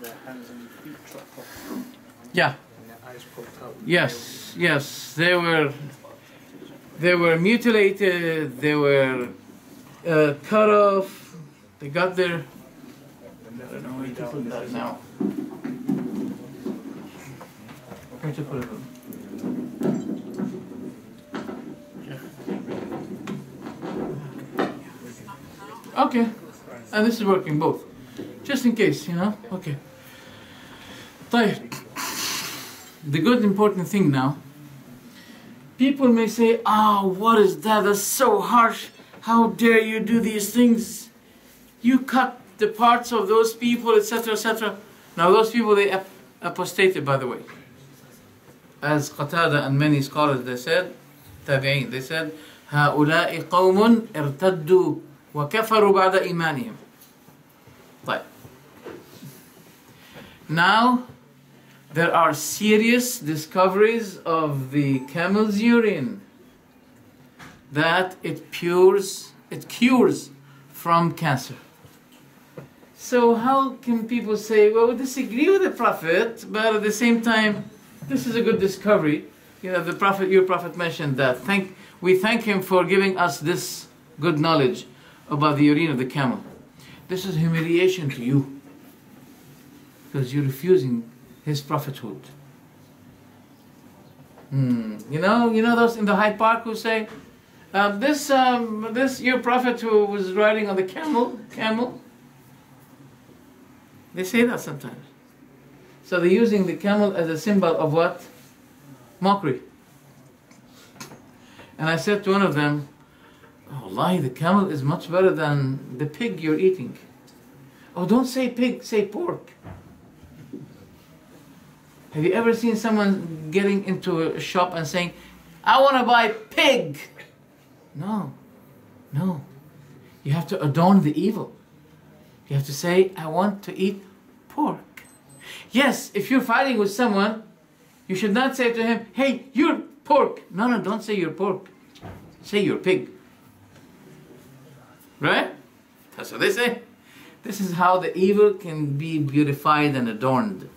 their hands and feet chopped off. Yeah. And their eyes poked out. Yes, yes. They were mutilated. They were cut off. They got their. I don't know where to put that now. Where to put it? Okay, and this is working both, just in case, you know. Okay. طيب. The good important thing now. People may say, "Oh, what is that? That's so harsh. How dare you do these things? You cut the parts of those people, etc., etc." Now, those people, they apostated, by the way. As Qatada and many scholars, they said, Tabi'in, they said, هؤلاء قوم ارتدوا وكفروا بعد إيمانهم. طيب. Now, there are serious discoveries of the camel's urine that it cures from cancer. So how can people say, well, we disagree with the Prophet, but at the same time, this is a good discovery. You know, the Prophet, your Prophet mentioned that. We thank him for giving us this good knowledge about the urine of the camel. This is humiliation to you, because you're refusing his prophethood. You know those in the Hyde Park who say, this your prophet who was riding on the camel. They say that sometimes. So they're using the camel as a symbol of what? Mockery. And I said to one of them, "Oh, wallahi, the camel is much better than the pig you're eating." "Oh, don't say pig, say pork." Have you ever seen someone getting into a shop and saying, "I want to buy pig"? No. You have to adorn the evil. You have to say, "I want to eat pork." Yes, if you're fighting with someone, you should not say to him, "Hey, you're pork." No, don't say you're pork. Say you're pig. Right? That's what they say. This is how the evil can be beautified and adorned.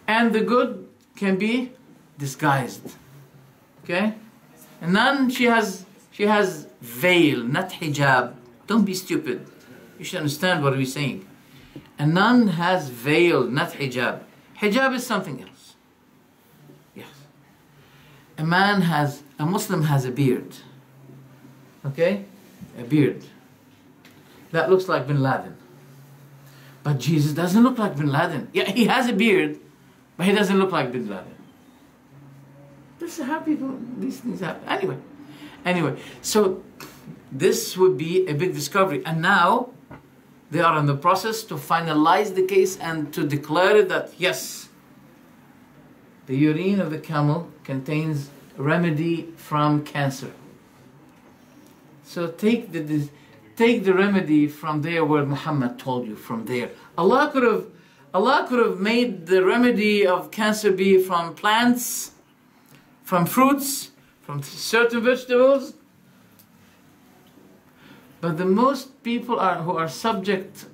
And the good can be disguised. Okay? A nun, she has veil, not hijab. Don't be stupid. You should understand what we're saying. A nun has veil, not hijab. Hijab is something else. Yes. A Muslim has a beard. Okay? A beard. That looks like Bin Laden. But Jesus doesn't look like Bin Laden. Yeah, he has a beard, but he doesn't look like Bin Laden. This is how these things happen. Anyway, so this would be a big discovery. And now, they are in the process to finalize the case and to declare that, yes, the urine of the camel contains remedy from cancer. So take the remedy from there where Muhammad told you, from there. Allah could have made the remedy of cancer be from plants, from fruits, from certain vegetables. But the most people who are subject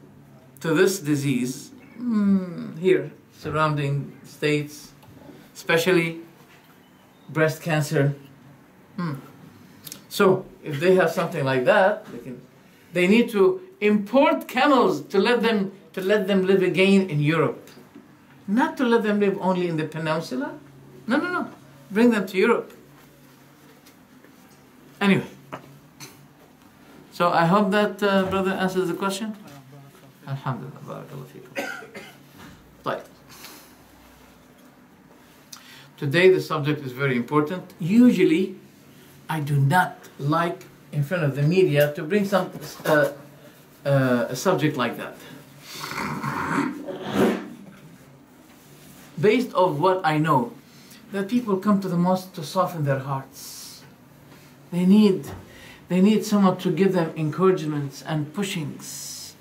to this disease, here, surrounding states, especially breast cancer. So if they have something like that, they need to import camels to let them live again in Europe. Not to let them live only in the peninsula. No. Bring them to Europe. Anyway. So I hope that brother answers the question. Alhamdulillah. Barakallahu feekum. Right. Today the subject is very important. Usually I do not like in front of the media to bring a subject like that. Based on what I know, that people come to the mosque to soften their hearts. They need someone to give them encouragements and pushings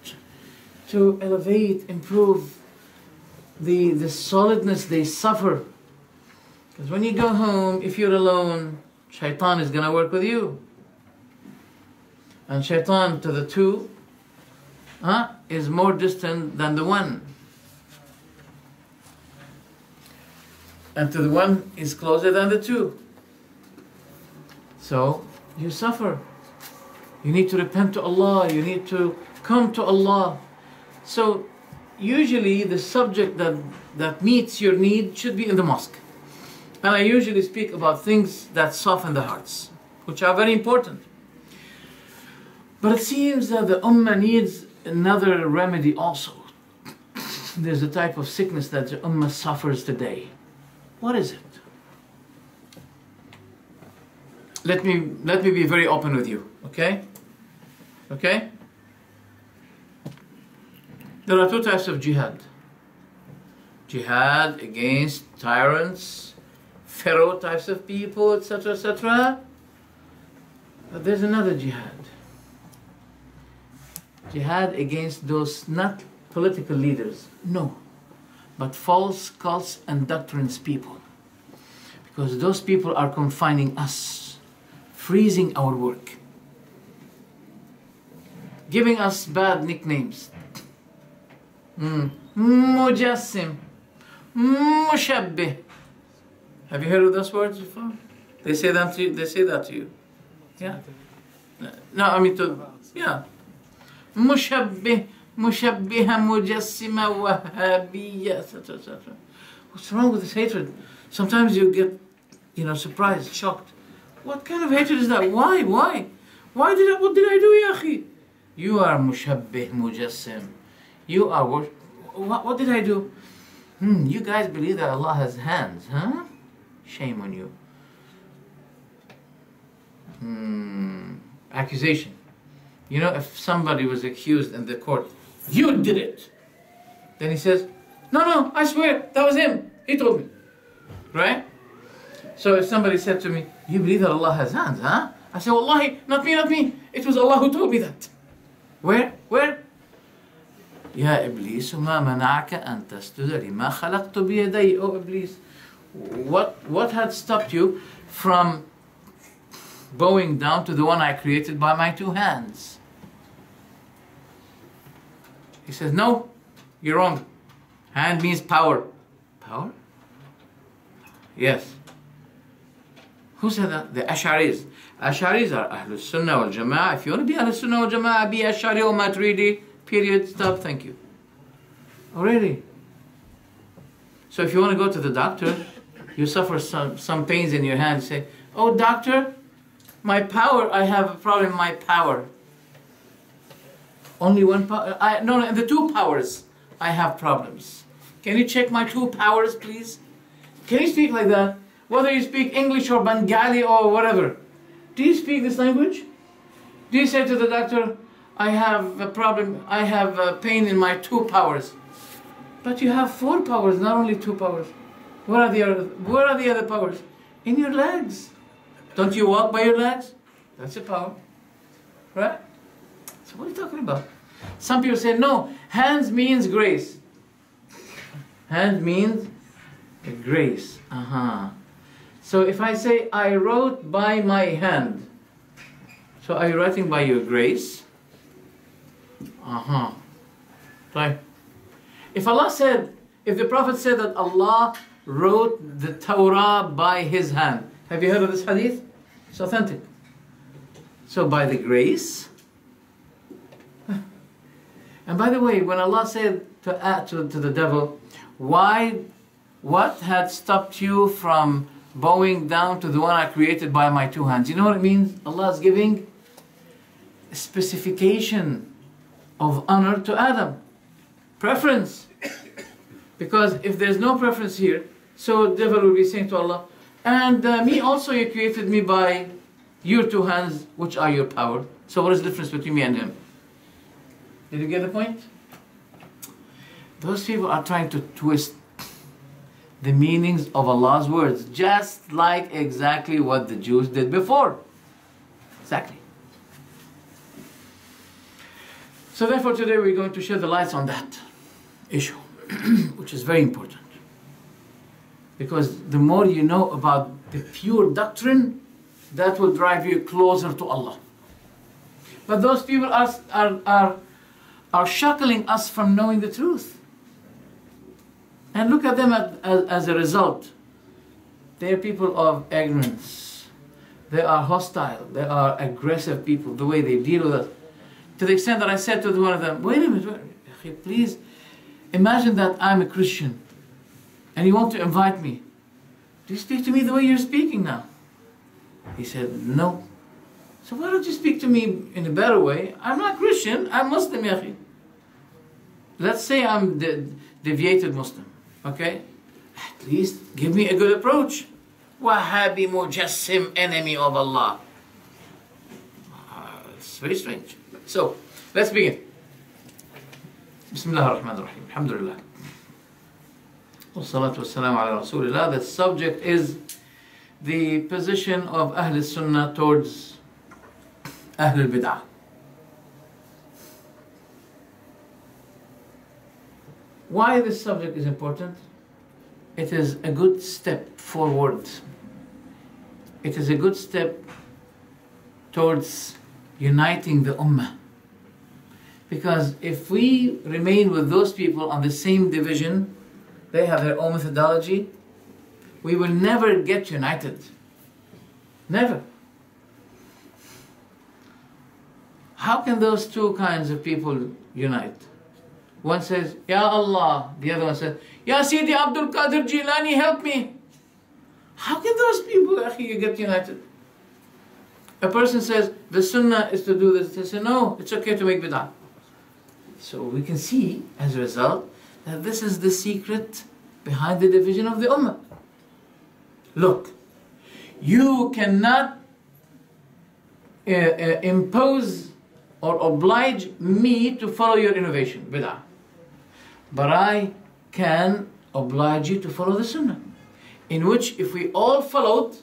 to elevate, improve the solidness they suffer. Because when you go home, if you're alone, shaitan is going to work with you. And shaitan to the two is more distant than the one. And to the one is closer than the two. So you suffer. You need to repent to Allah. You need to come to Allah. So usually the subject that meets your need should be in the mosque. And I usually speak about things that soften the hearts, which are very important. But it seems that the ummah needs another remedy also. There's a type of sickness that the ummah suffers today. What is it? Let me be very open with you, okay? Okay? There are two types of jihad. Jihad against tyrants, pharaoh types of people, etc., etc. But there's another jihad. Jihad against those not political leaders, no, but false cults and doctrines people. Because those people are confining us, freezing our work, giving us bad nicknames. Mujassim, Mushabbih. Have you heard of those words before? They say that to you. They say that to you. Yeah. No, I mean yeah. Mushabbih, Mushabbiha, Mujassima, Wahhabiyya, etc., etc. What's wrong with this hatred? Sometimes you get, surprised, shocked. What kind of hatred is that? Why? What did I do, ya akhi? You are Mushabbih, Mujassim. You are what did I do? You guys believe that Allah has hands, huh? Shame on you. Accusation. If somebody was accused in the court, you did it. Then he says, no, I swear, that was him. He told me. Right? So if somebody said to me, you believe that Allah has hands, huh? I say, Wallahi, not me. It was Allah who told me that. Where? Ya Iblis, ma mana'aka an tasjuda lima khalaqtu biyadayya. Oh Iblis, what had stopped you from bowing down to the one I created by my two hands? He says, no, you're wrong. Hand means power. Power? Yes. Who said that? The Asharis. Asharis are Ahlul Sunnah wal Jama'ah. If you want to be Ahlul Sunnah wal Jama'ah, be Ashari or Maturidi. Period. Stop. Thank you. Already. So if you want to go to the doctor, you suffer some pains in your hand. Say, oh doctor, my power. I have a problem. My power. Only one power. No, the two powers. I have problems. Can you check my two powers, please? Can you speak like that? Whether you speak English or Bengali or whatever. Do you speak this language? Do you say to the doctor, I have a problem, I have a pain in my two powers. But you have four powers, not only two powers. Where are the other powers? In your legs. Don't you walk by your legs? That's a power. Right? So what are you talking about? Some people say, no, hands means grace. Hand means grace. So if I say, I wrote by my hand. So are you writing by your grace? Right. If the Prophet said that Allah wrote the Torah by his hand. Have you heard of this hadith? It's authentic. So by the grace. And by the way, when Allah said to the devil, what had stopped you from bowing down to the one I created by my two hands? You know what it means? Allah is giving a specification of honor to Adam. Preference. Because if there's no preference here, so the devil will be saying to Allah, and me also, you created me by your two hands, which are your power. So what is the difference between me and him? Did you get the point? Those people are trying to twist the meanings of Allah's words, just like exactly what the Jews did before. Exactly. So therefore today we're going to shed the lights on that issue, which is very important. Because the more you know about the pure doctrine, that will drive you closer to Allah. But those people are are shackling us from knowing the truth. And look at them as a result. They are people of ignorance. They are hostile. They are aggressive people, the way they deal with us. To the extent that I said to one of them, wait a minute, please, imagine that I'm a Christian and you want to invite me. Do you speak to me the way you're speaking now? He said, no. So why don't you speak to me in a better way? I'm not Christian, I'm Muslim, yahi. Let's say I'm the deviated Muslim, okay? At least give me a good approach. Wahhabi Mujassim, enemy of Allah. It's very strange. So, let's begin. Bismillah ar-Rahman ar-Rahim. Alhamdulillah. Wassalatu wassalamu ala Rasulillah. The subject is the position of Ahl Sunnah towards Ahl Bid'ah. Why this subject is important? It is a good step forward. It is a good step towards uniting the Ummah. Because if we remain with those people on the same division, they have their own methodology, we will never get united. Never. How can those two kinds of people unite? One says, Ya Allah. The other one says, Ya Sidi Abdul Qadir Jilani, help me. How can those people actually get united? A person says, the Sunnah is to do this. They say, no, it's okay to make bid'ah. So we can see, as a result, that this is the secret behind the division of the Ummah. Look, you cannot impose or oblige me to follow your innovation, bid'ah. But I can oblige you to follow the Sunnah, in which if we all followed,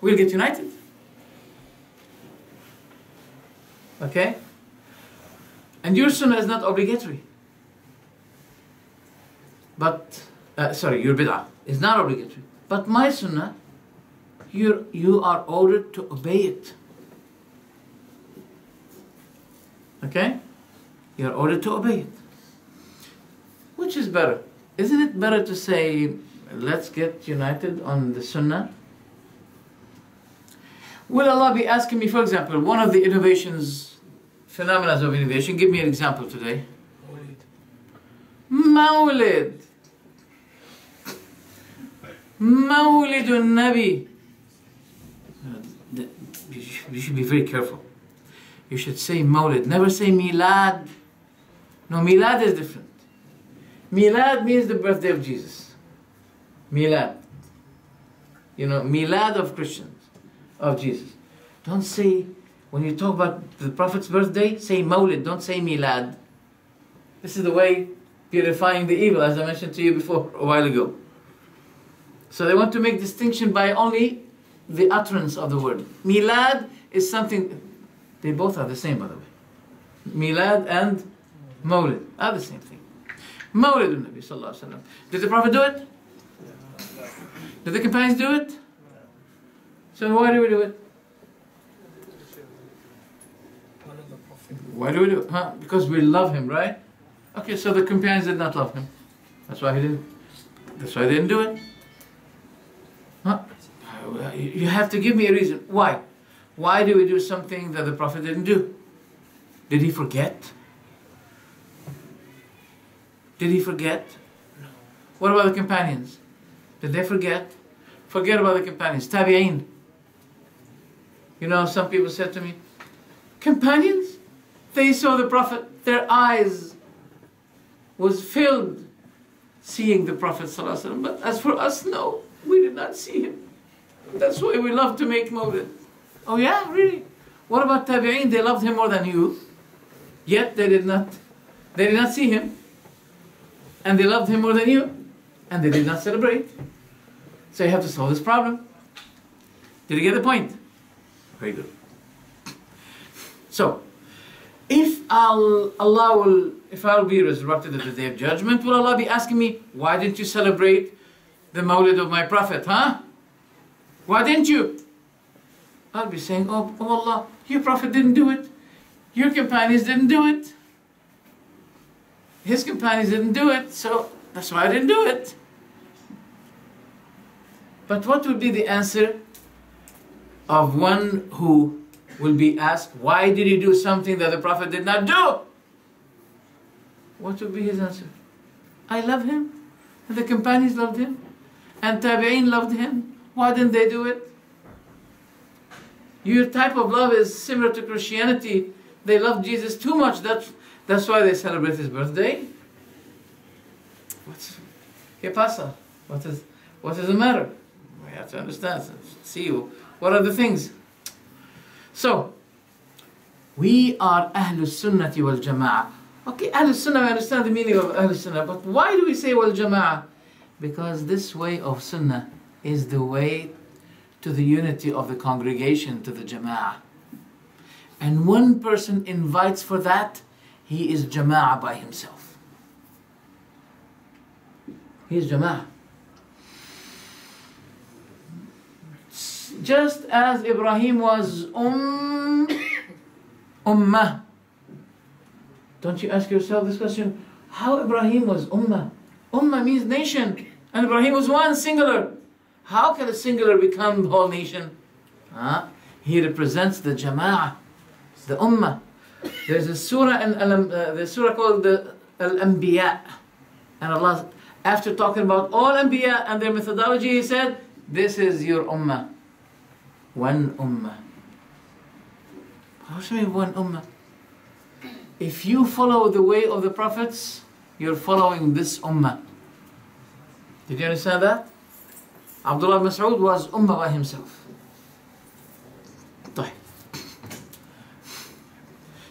we'll get united. Okay? And your Sunnah is not obligatory. But, your bid'ah is not obligatory. But my Sunnah, you are ordered to obey it. Okay? You are ordered to obey it. Which is better? Isn't it better to say, let's get united on the Sunnah? Will Allah be asking me, for example, one of the innovations, phenomena of innovation, give me an example today. Mawlid. Mawlidun Nabi. You should be very careful. You should say Mawlid, never say Milad. No, Milad is different. Milad means the birthday of Jesus. Milad. You know, Milad of Christians, of Jesus. Don't say, when you talk about the Prophet's birthday, say Mawlid, don't say Milad. This is the way purifying the evil, as I mentioned to you before a while ago. So they want to make distinction by only the utterance of the word. Milad is something, they both are the same, by the way. Milad and Mawlid are the same thing. Mawlid al-Nabi sallallahu alaihi wasallam. Did the Prophet do it? Did the companions do it? So why do we do it? Why do we do it? Huh? Because we love him, right? Okay, so the companions did not love him. That's why he didn't. That's why they didn't do it. Huh? You have to give me a reason. Why? Why do we do something that the Prophet didn't do? Did he forget? Did he forget? No. What about the companions? Did they forget? Forget about the companions. Tabi'een. You know, some people said to me, companions? They saw the Prophet, their eyes was filled seeing the Prophet ﷺ. But as for us, no, we did not see him. That's why we love to make Mawlid. Oh yeah, really? What about Tabi'een? They loved him more than you. Yet they did not see him. And they loved him more than you. And they did not celebrate. So you have to solve this problem. Did you get the point? Very good. So, if I'll be resurrected at the Day of Judgment, will Allah be asking me, why didn't you celebrate the Mawlid of my Prophet, huh? Why didn't you? I'll be saying, oh Allah, your Prophet didn't do it. Your companions didn't do it. his companions didn't do it, so that's why I didn't do it. But what would be the answer of one who will be asked, why did you do something that the Prophet did not do? What would be his answer? I love him, and the companions loved him, and Tabi'een loved him. Why didn't they do it? Your type of love is similar to Christianity. They love Jesus too much. That's why they celebrate his birthday. ¿Qué pasa? What is the matter? We have to understand. See you. What are the things? So, we are Ahlul Sunnati wal Jama'ah. Okay, Ahlul Sunnah, we understand the meaning of Ahlul Sunnah, but why do we say wal Jama'ah? Because this way of Sunnah is the way to the unity of the congregation, to the Jama'ah. And one person invites for that, he is Jama'ah by himself. He is Jama'ah. Just as Ibrahim was Ummah. Don't you ask yourself this question? How Ibrahim was Ummah? Ummah means nation. And Ibrahim was one, singular. How can a singular become the whole nation? He represents the Jama'ah, the Ummah. There's a surah in the surah called the Al-Anbiya. And Allah, after talking about all Anbiya and their methodology, He said, this is your Ummah. One Ummah. How should we have one Ummah? If you follow the way of the prophets, you're following this Ummah. Did you understand that? Abdullah ibn Mas'ud was Ummah by himself.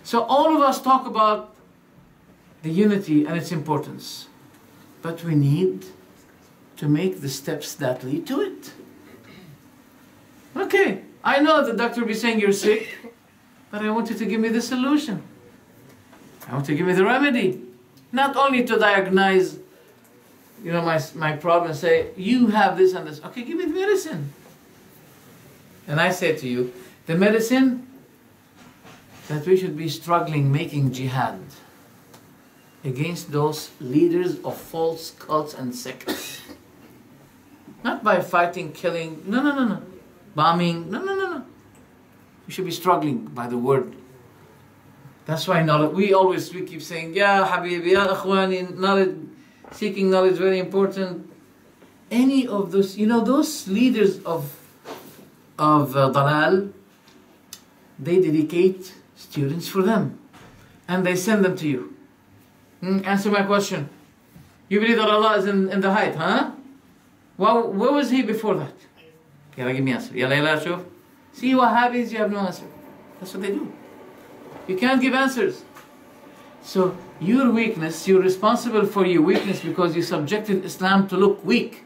So all of us talk about the unity and its importance. But we need to make the steps that lead to it. Okay, I know the doctor will be saying you're sick, but I want you to give me the solution. I want to give you the remedy. Not only to diagnose, my problem and say, you have this and this. Okay, give me the medicine. And I say to you, the medicine that we should be struggling making jihad against those leaders of false cults and sects. Not by fighting, killing, no. Bombing, no. We should be struggling by the word. That's why knowledge, we keep saying, Ya Habibi, Ya Akhwani, knowledge, seeking knowledge is very important. Any of those, those leaders of Dalal, they dedicate students for them. And they send them to you. Answer my question. You believe that Allah is in the height, huh? Well, where was He before that? Yalla, give me answer. Yalla, shuf. See what happens, you have no answer. That's what they do. You can't give answers. So your weakness, you're responsible for your weakness because you subjected Islam to look weak.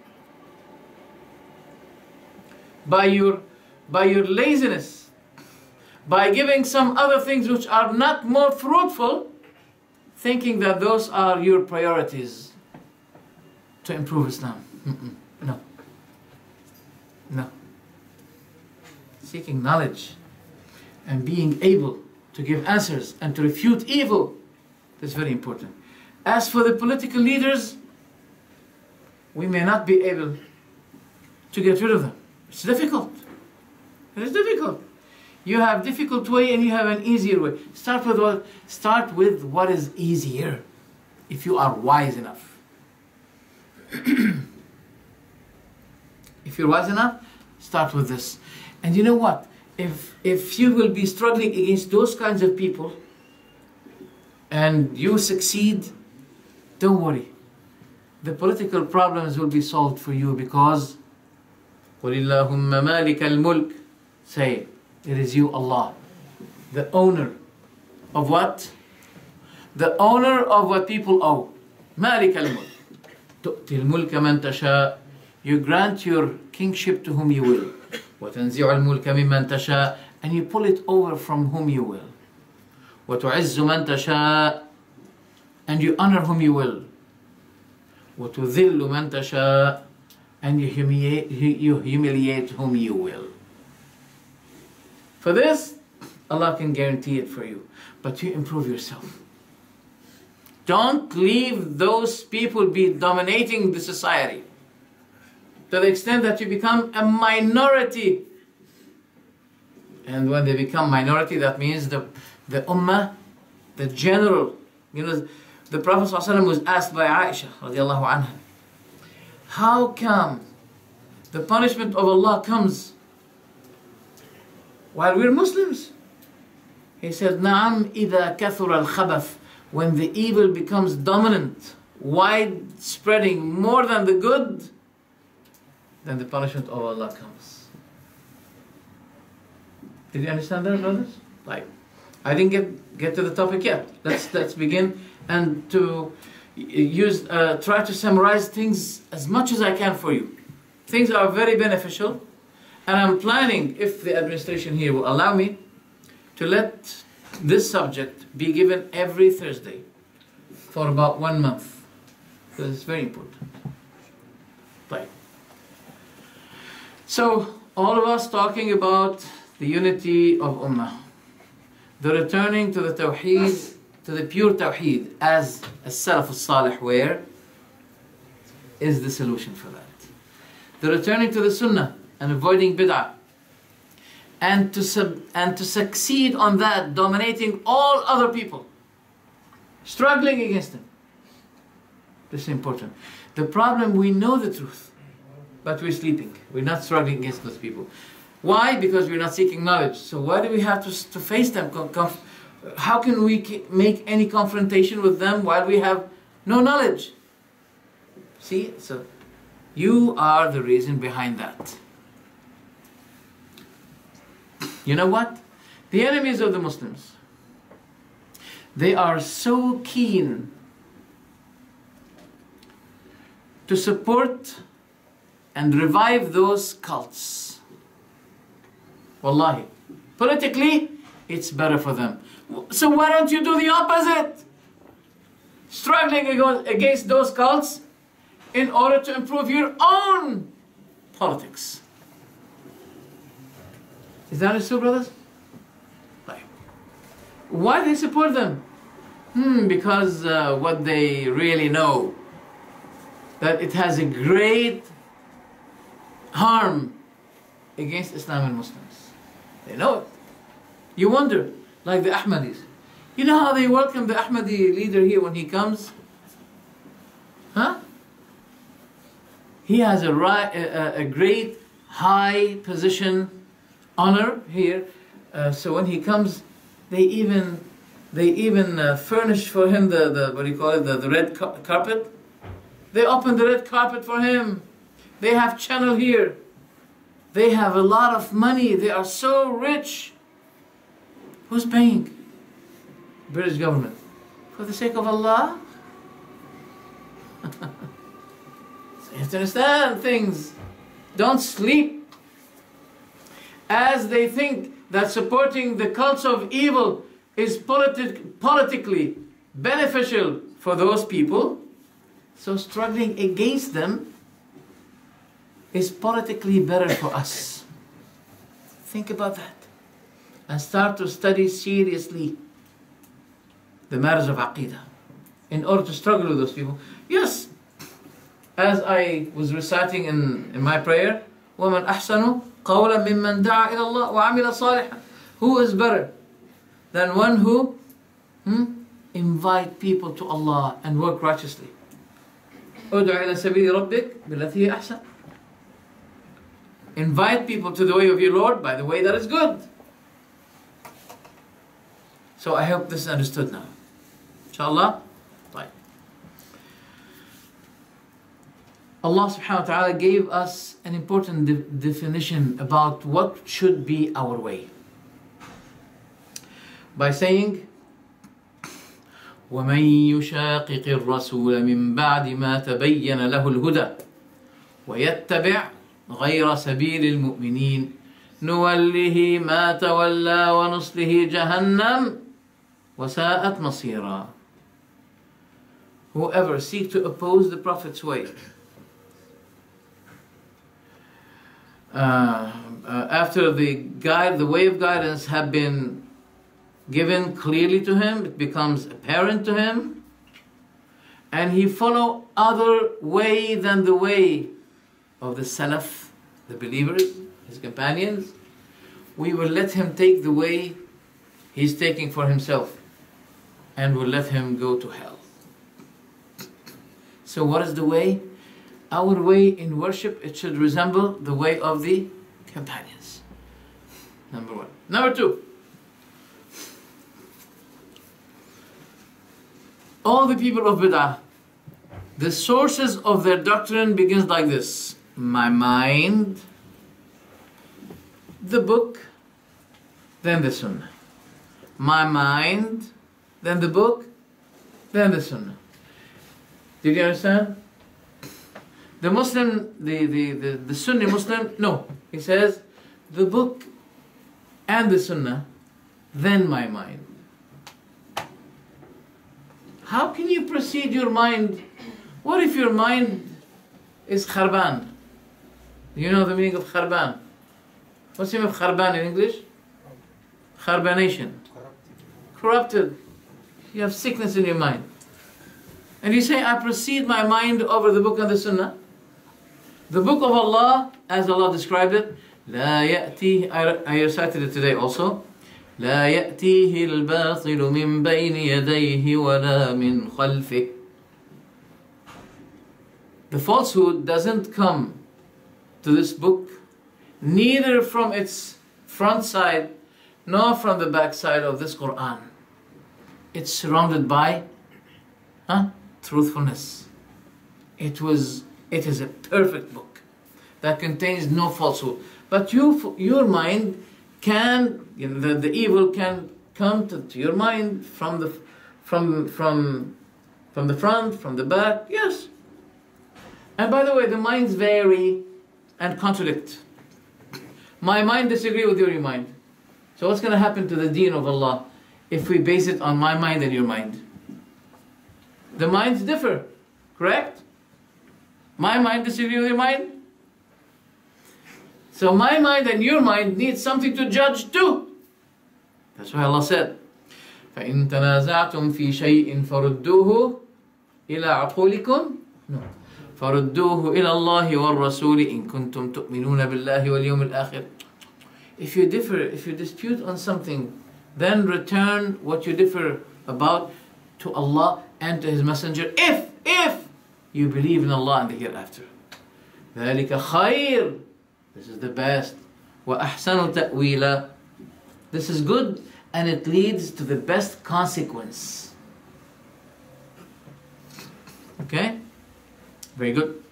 By your laziness, by giving some other things which are not more fruitful, thinking that those are your priorities to improve Islam. No. Seeking knowledge and being able to give answers and to refute evil, that's very important. As for the political leaders, we may not be able to get rid of them. It's difficult. It is difficult. You have difficult way and you have an easier way. Start with what is easier, if you are wise enough. If you're wise enough, start with this. And you know what? If you will be struggling against those kinds of people and you succeed, don't worry. The political problems will be solved for you because قُلِ اللَّهُمَّ مَالِكَ الْمُلْكِ, say, it is you, Allah, the owner of what? The owner of what people owe. مَالِكَ الْمُلْكِ تُؤْتِي الْمُلْكَ مَنْ تَشَاءُ, you grant your kingship to whom you will. وَتَنْزِعُ الْمُلْكَ مِمَّنْ تَشَاءُ, and you pull it over from whom you will. وَتُعِزُّ مَنْ تَشَاءُ, and you honor whom you will. وَتُذِلُّ مَنْ تَشَاءُ, and you humiliate whom you will. For this, Allah can guarantee it for you. But you improve yourself. Don't leave those people be dominating the society to the extent that you become a minority. And when they become minority, that means the ummah, the general, the Prophet ﷺ was asked by Aisha radiallahu anha, how come the punishment of Allah comes while we're Muslims? He said, Na'am idha kathura al-khabath, when the evil becomes dominant, widespreading more than the good, then the punishment of Allah comes. Did you understand that, brothers? Like, I didn't get to the topic yet. Let's begin and to try to summarize things as much as I can for you. Things are very beneficial, and I'm planning, if the administration here will allow me, to let this subject be given every Thursday for about 1 month, because it's very important. Right. So, all of us talking about the unity of Ummah, the returning to the Tawheed, to the pure Tawheed, as Salaf al-Salih were, is the solution for that. The returning to the Sunnah and avoiding Bid'ah, and to succeed on that, dominating all other people, struggling against them. This is important. The problem, we know the truth, but we're sleeping. We're not struggling against those people. Why? Because we're not seeking knowledge. So why do we have to face them? How can we make any confrontation with them while we have no knowledge? See? So you are the reason behind that. You know what? The enemies of the Muslims, they are so keen to support and revive those cults. Wallahi. Politically, it's better for them. So why don't you do the opposite? Struggling against those cults in order to improve your own politics. Is that so, brothers? Why do they support them? Because what they really know, that it has a great harm against Islam and Muslims. They know it. You wonder, like the Ahmadis. You know how they welcome the Ahmadi leader here when he comes? Huh? He has a great high position, honor here. So when he comes, they even furnish for him the what do you call it, the red carpet. They open the red carpet for him. They have channel here. They have a lot of money. They are so rich. Who's paying? British government. For the sake of Allah? So you have to understand things. Don't sleep. As they think that supporting the cults of evil is politically beneficial for those people, so struggling against them is politically better for us. Think about that. And start to study seriously the matters of Aqidah in order to struggle with those people. Yes, as I was reciting in my prayer, وَمَنْ أَحْسَنُ قَوْلًا مِمَّنْ دَعَا إِلَى اللَّهِ وَعَمِلَ صَالِحًا. Who is better than one who invite people to Allah and work righteously? أُدْعُ إِلَى سَبِيلِ رَبِّكَ بِالَّتِي هِيَ أَحْسَنُ. Invite people to the way of your Lord by the way that is good. So I hope this is understood now. Inshallah. Right. Allah subhanahu wa ta'ala gave us an important definition about what should be our way. By saying, وَمَن يُشَاقِقِ الرَّسُولَ مِن بَعْدِ مَا تَبَيَّنَ لَهُ الْهُدَى وَيَتَّبِعْ غَيْرَ سَبِيلِ الْمُؤْمِنِينَ نُوَلِّهِ مَا تَوَلَّى وَنُصْلِهِ جَهَنَّمَ وَسَاءَتْ مَصِيرًا. Whoever seeks to oppose the Prophet's way, after the way of guidance have been given clearly to him, it becomes apparent to him, and he follow other way than the way of the Salaf, the believers, his companions, we will let him take the way he's taking for himself, and will let him go to hell. So what is the way? Our way in worship, it should resemble the way of the companions. Number one. Number two. All the people of Bid'ah, the sources of their doctrine begins like this. My mind, the book, then the Sunnah. My mind, then the book, then the Sunnah. Did you understand? The Muslim, the Sunni Muslim, no. He says, the book and the Sunnah, then my mind. How can you proceed your mind? What if your mind is kharban? You know the meaning of kharban? What's the meaning of kharban in English? Kharbanation. Corrupted. You have sickness in your mind. And you say, I proceed my mind over the book and the Sunnah. The book of Allah, as Allah described it, لا يأتيه, I recited it today also. لا يأتيه الباطل من بين يديه ولا من خلفه. The falsehood doesn't come to this book, neither from its front side, nor from the back side of this Quran. It's surrounded by truthfulness. It is a perfect book that contains no falsehood. But your mind can, the evil can come to your mind from the front, from the back. Yes. And by the way, the minds vary and contradict. My mind disagree with your mind. So what's going to happen to the deen of Allah if we base it on my mind and your mind? The minds differ, correct? My mind disagree with your mind. So my mind and your mind need something to judge too. That's why Allah said, فَإِن تَنَازَعْتُمْ فِي شَيْءٍ فَرُدُّوهُ إِلَىٰ عَقُولِكُمْ فَرُدُّوهُ إِلَى اللَّهِ وَالرَّسُولِ إِن كُنتُمْ تُؤْمِنُونَ بِاللَّهِ وَالْيَوْمِ الْآخِرِ. If you differ, if you dispute on something, then return what you differ about to Allah and to His Messenger, if you believe in Allah and the hereafter. ذَلِكَ خَيْرٌ. This is the best. وَأَحْسَنُ تَأْوِيلًا. This is good and it leads to the best consequence. Okay? Very good.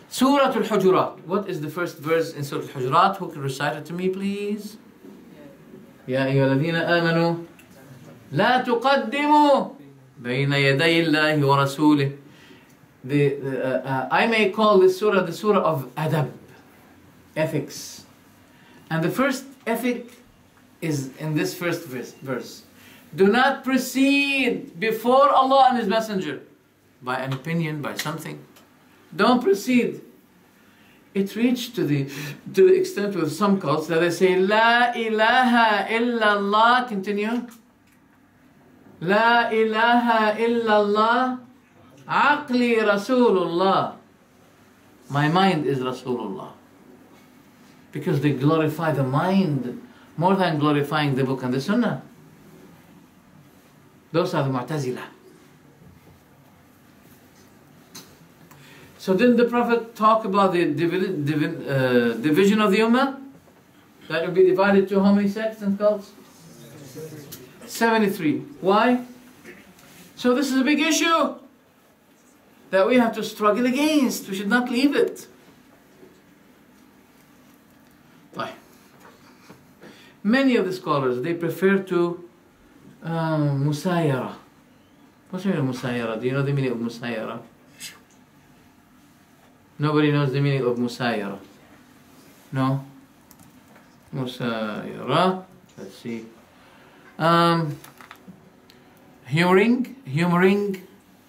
Surah Al-Hujurat. What is the first verse in Surah Al-Hujurat? Who can recite it to me, please? يَا أَيُّهَا الَّذِينَ آمَنُوا لَا تُقَدِّمُوا بَيْنَ يَدَيِ اللَّهِ وَرَسُولِهِ. I may call this surah the surah of adab, ethics. And the first ethic is in this first verse. Do not proceed before Allah and His Messenger by an opinion, by something. Don't proceed. It reached to the extent with some cults that they say, La ilaha illallah, continue. La ilaha illallah, aqli Rasulullah. My mind is Rasulullah. Because they glorify the mind more than glorifying the book and the Sunnah. Those are the Mu'tazilah. So didn't the Prophet talk about the division of the Ummah? That will be divided to how many sects and cults? 73. Why? So this is a big issue that we have to struggle against. We should not leave it. Many of the scholars, they prefer to musayara. What's the meaning of musayara? Do you know the meaning of musayara? Nobody knows the meaning of musayara. No? Musayara. Let's see. Humoring,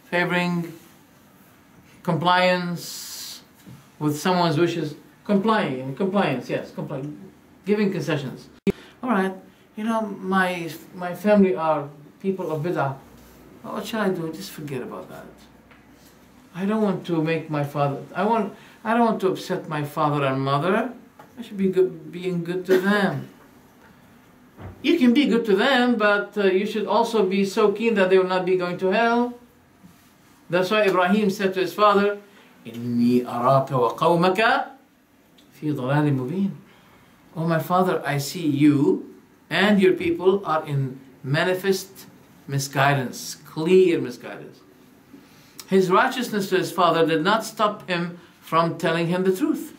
favoring, compliance with someone's wishes. Compliance, yes, giving concessions. Alright, you know, my family are people of bid'ah. Oh, what shall I do? Just forget about that. I don't want to make my father, I don't want to upset my father and mother. I should be being good to them. You can be good to them, but you should also be so keen that they will not be going to hell. That's why Ibrahim said to his father, إِنِّي أَرَاكَ وَقَوْمَكَ فِي ضَلَالٍ مُبِينٍ. Oh my father, I see you and your people are in manifest misguidance, clear misguidance. His righteousness to his father did not stop him from telling him the truth.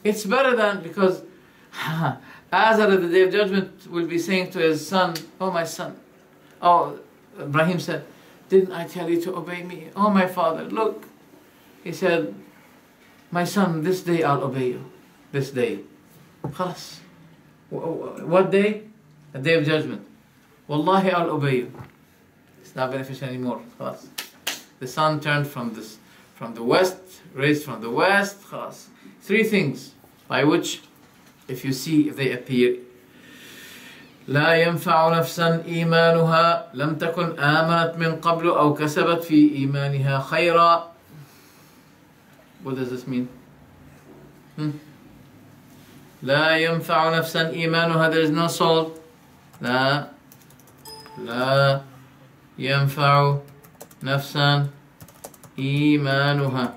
It's better than, because Azar at the day of judgment will be saying to his son, oh my son, oh, Ibrahim said, didn't I tell you to obey me? Oh my father, look. He said, my son, this day I'll obey you. This day. Khalas. What day? The day of judgment. Wallahi, I'll obey you. It's not beneficial anymore. Khalas. The sun turned from the west, raised from the west. Khalas. Three things by which, if you see, if they appear, لا ينفع نفسا إيمانها لم تكن آمنت من قبل أو كسبت في إيمانها خيرا. What does this mean? لا ينفع نفسا إيمانها. There is no soul. لا ينفع نفسا إيمانها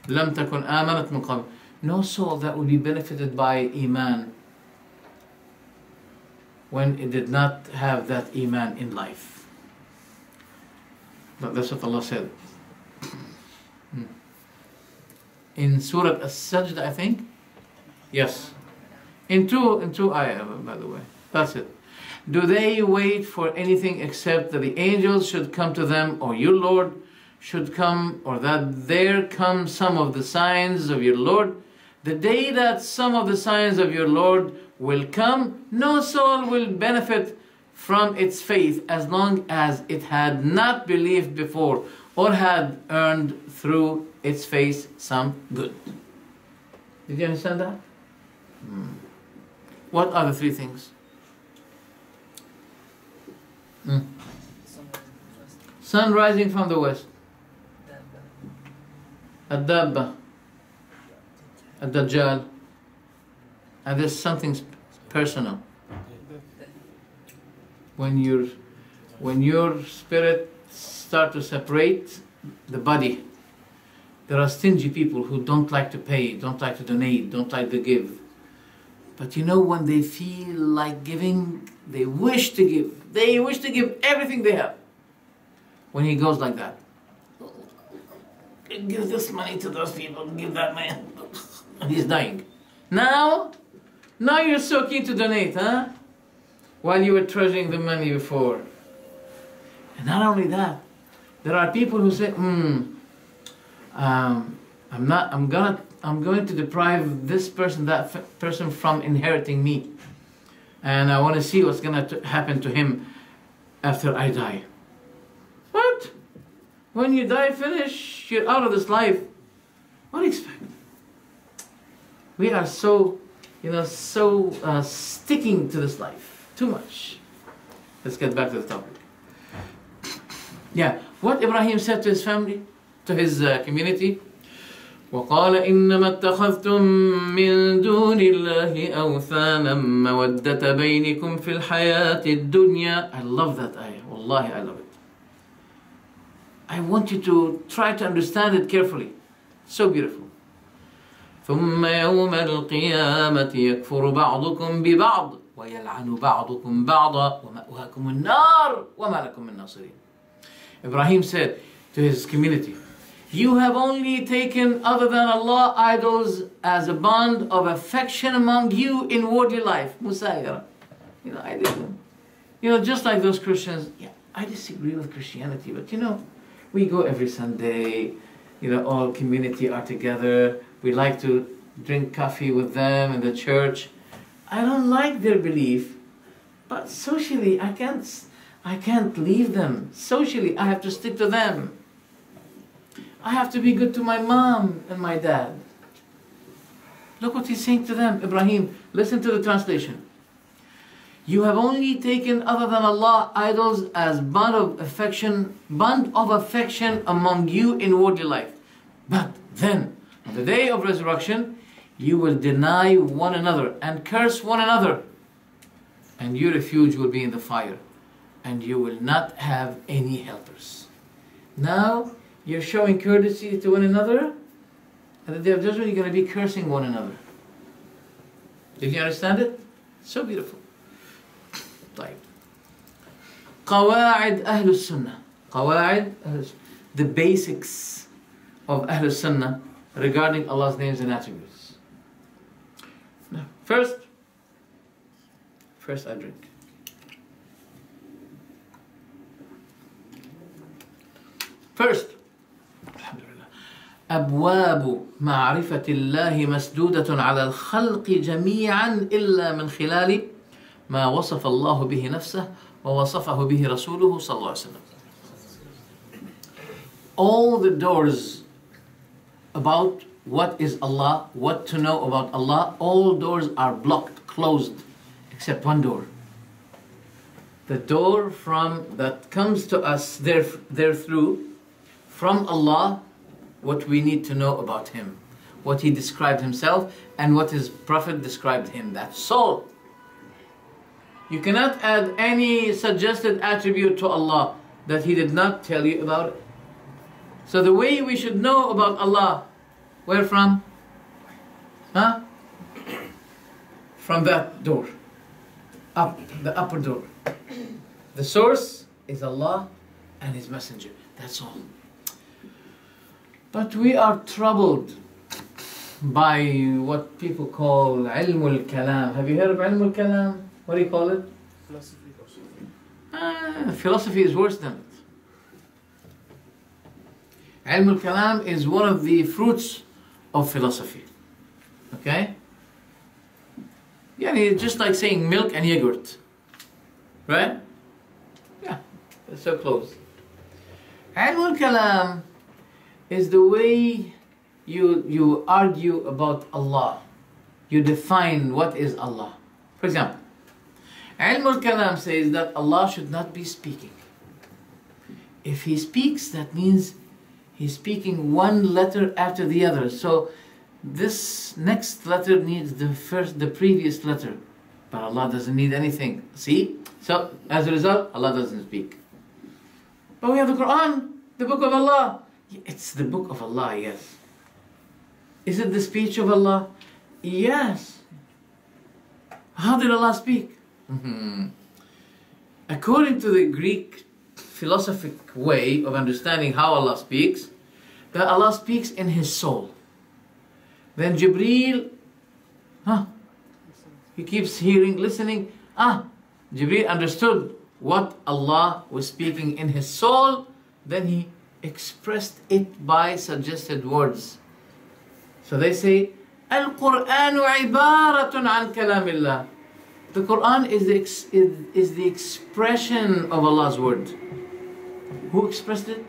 لم تكن آمنت من قبل. No soul that will be benefited by Iman when it did not have that Iman in life. But that's what Allah said. In Surah As-Sajda, I think? Yes. In two ayah, by the way. That's it. Do they wait for anything except that the angels should come to them, or your Lord should come, or that there come some of the signs of your Lord? The day that some of the signs of your Lord will come, no soul will benefit from its faith as long as it had not believed before or had earned through its faith some good. Did you understand that? What are the three things? Sun rising from the west. Ad-Dabba. Ad-Dajjal. And there's something personal. When your spirit start to separate the body, there are stingy people who don't like to pay, don't like to donate, don't like to give. But you know, when they feel like giving, they wish to give. They wish to give everything they have. When he goes like that, give this money to those people, give that man, and he's dying. Now you're so keen to donate, huh? While you were treasuring the money before. And not only that, there are people who say, I'm going to deprive this person, that person from inheriting me. And I want to see what's going to happen to him after I die. What? When you die, finish, you're out of this life. What do you expect? We are so, sticking to this life. Too much. Let's get back to the topic. Yeah, what Ibrahim said to his family, to his community, وقال إنما اتخذتم من دون الله أوثانا مودة بينكم في الحياة الدنيا. I love that ayah. Wallahi, I love it. I want you to try to understand it carefully. So beautiful. ثم يوم القيامة يكفر بعضكم ببعض ويلعن بعضكم بعضا ومأواكم النار وما لكم من ناصرين. Ibrahim said to his community, you have only taken other than Allah idols as a bond of affection among you in worldly life. Musayara. I didn't. Just like those Christians, I disagree with Christianity, but we go every Sunday, all community are together. We like to drink coffee with them in the church. I don't like their belief, but socially I can't leave them. Socially I have to stick to them. I have to be good to my mom and my dad. Look what he's saying to them. Ibrahim, listen to the translation. You have only taken other than Allah idols as bond of affection among you in worldly life. But then, on the day of resurrection, you will deny one another and curse one another, and your refuge will be in the fire, and you will not have any helpers. Now, you're showing courtesy to one another, and at the day of judgment, you're going to be cursing one another. Did you understand it? So beautiful. طيب. قواعد أهل السنة. قواعد أهل السنة. The basics of Ahl Sunnah regarding Allah's names and attributes. Now, first I drink. First, alhamdulillah. أبواب معرفة الله مسدودة على الخلق جميعا إلا من خلال ما وصف الله به نفسه ووصفه به رسوله صلى الله عليه وسلم. All the doors about what is Allah, what to know about Allah, all doors are blocked, closed, except one door. The door that comes to us there through from Allah, what we need to know about Him, what He described Himself and what His Prophet described Him. That's all. You cannot add any suggested attribute to Allah that He did not tell you about it. So the way we should know about Allah, where from? From that door. Up, the upper door. The source is Allah and His Messenger. That's all. But we are troubled by what people call ilmul kalam. Have you heard of ilmul kalam? What do you call it? Philosophy. Philosophy is worse than it. Ilmul kalam is one of the fruits of philosophy. Okay? Yeah, it's just like saying milk and yogurt. Right? Yeah, it's so close. Ilmul kalam is the way you argue about Allah. You define what is Allah. For example, Ilmul Kalam says that Allah should not be speaking. If He speaks, that means He's speaking one letter after the other. So this next letter needs the previous letter. But Allah doesn't need anything. See? So as a result, Allah doesn't speak. But we have the Quran, the book of Allah. It's the book of Allah, yes. Is it the speech of Allah? Yes. How did Allah speak? According to the Greek philosophic way of understanding how Allah speaks, that Allah speaks in His soul. Then Jibreel, he keeps hearing, listening. Jibreel understood what Allah was speaking in his soul. Then he expressed it by suggested words. So they say, Al-Qur'anu ibaratun an kalamillah. The Quran is the expression of Allah's word. Who expressed it?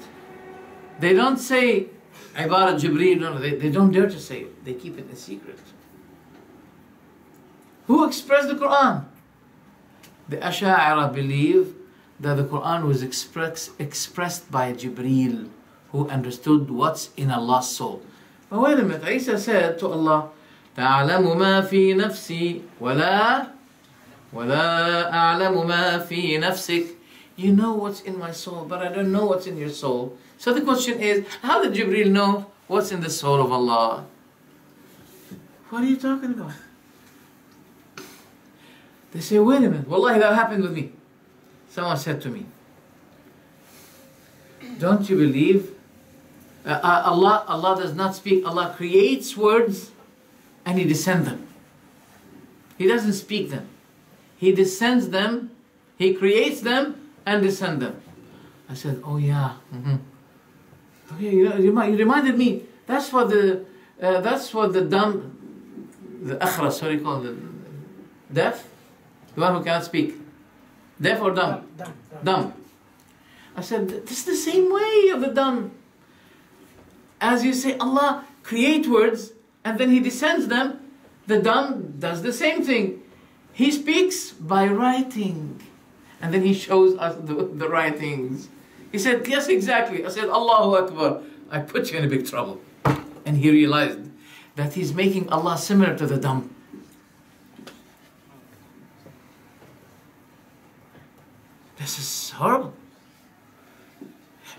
They don't say Ibarat Jibreel. No, they don't dare to say it. They keep it a secret. Who expressed the Quran? The Asharis believe that the Quran was expressed by Jibreel, who understood what's in Allah's soul. But wait a minute, Isa said to Allah, تَعْلَمُ مَا فِي نَفْسِي وَلَا أَعْلَمُ مَا فِي نَفْسِكَ. You know what's in my soul, but I don't know what's in your soul. So the question is, how did Jibreel know what's in the soul of Allah? What are you talking about? They say, wait a minute, wallahi that happened with me. Someone said to me, don't you believe Allah does not speak. Allah creates words and He descends them. He doesn't speak them. He descends them, He creates them and descends them. I said, oh yeah. Okay, you reminded me. That's what the dumb, the akhras, what do you call it? Deaf? The one who cannot speak. Deaf or dumb? Dumb. I said, this is the same way of the dumb. As you say, Allah creates words and then He descends them, the dumb does the same thing. He speaks by writing. And then he shows us the writings. He said, yes, exactly. I said, Allahu Akbar. I put you in a big trouble. And he realized that he's making Allah similar to the dumb. This is horrible.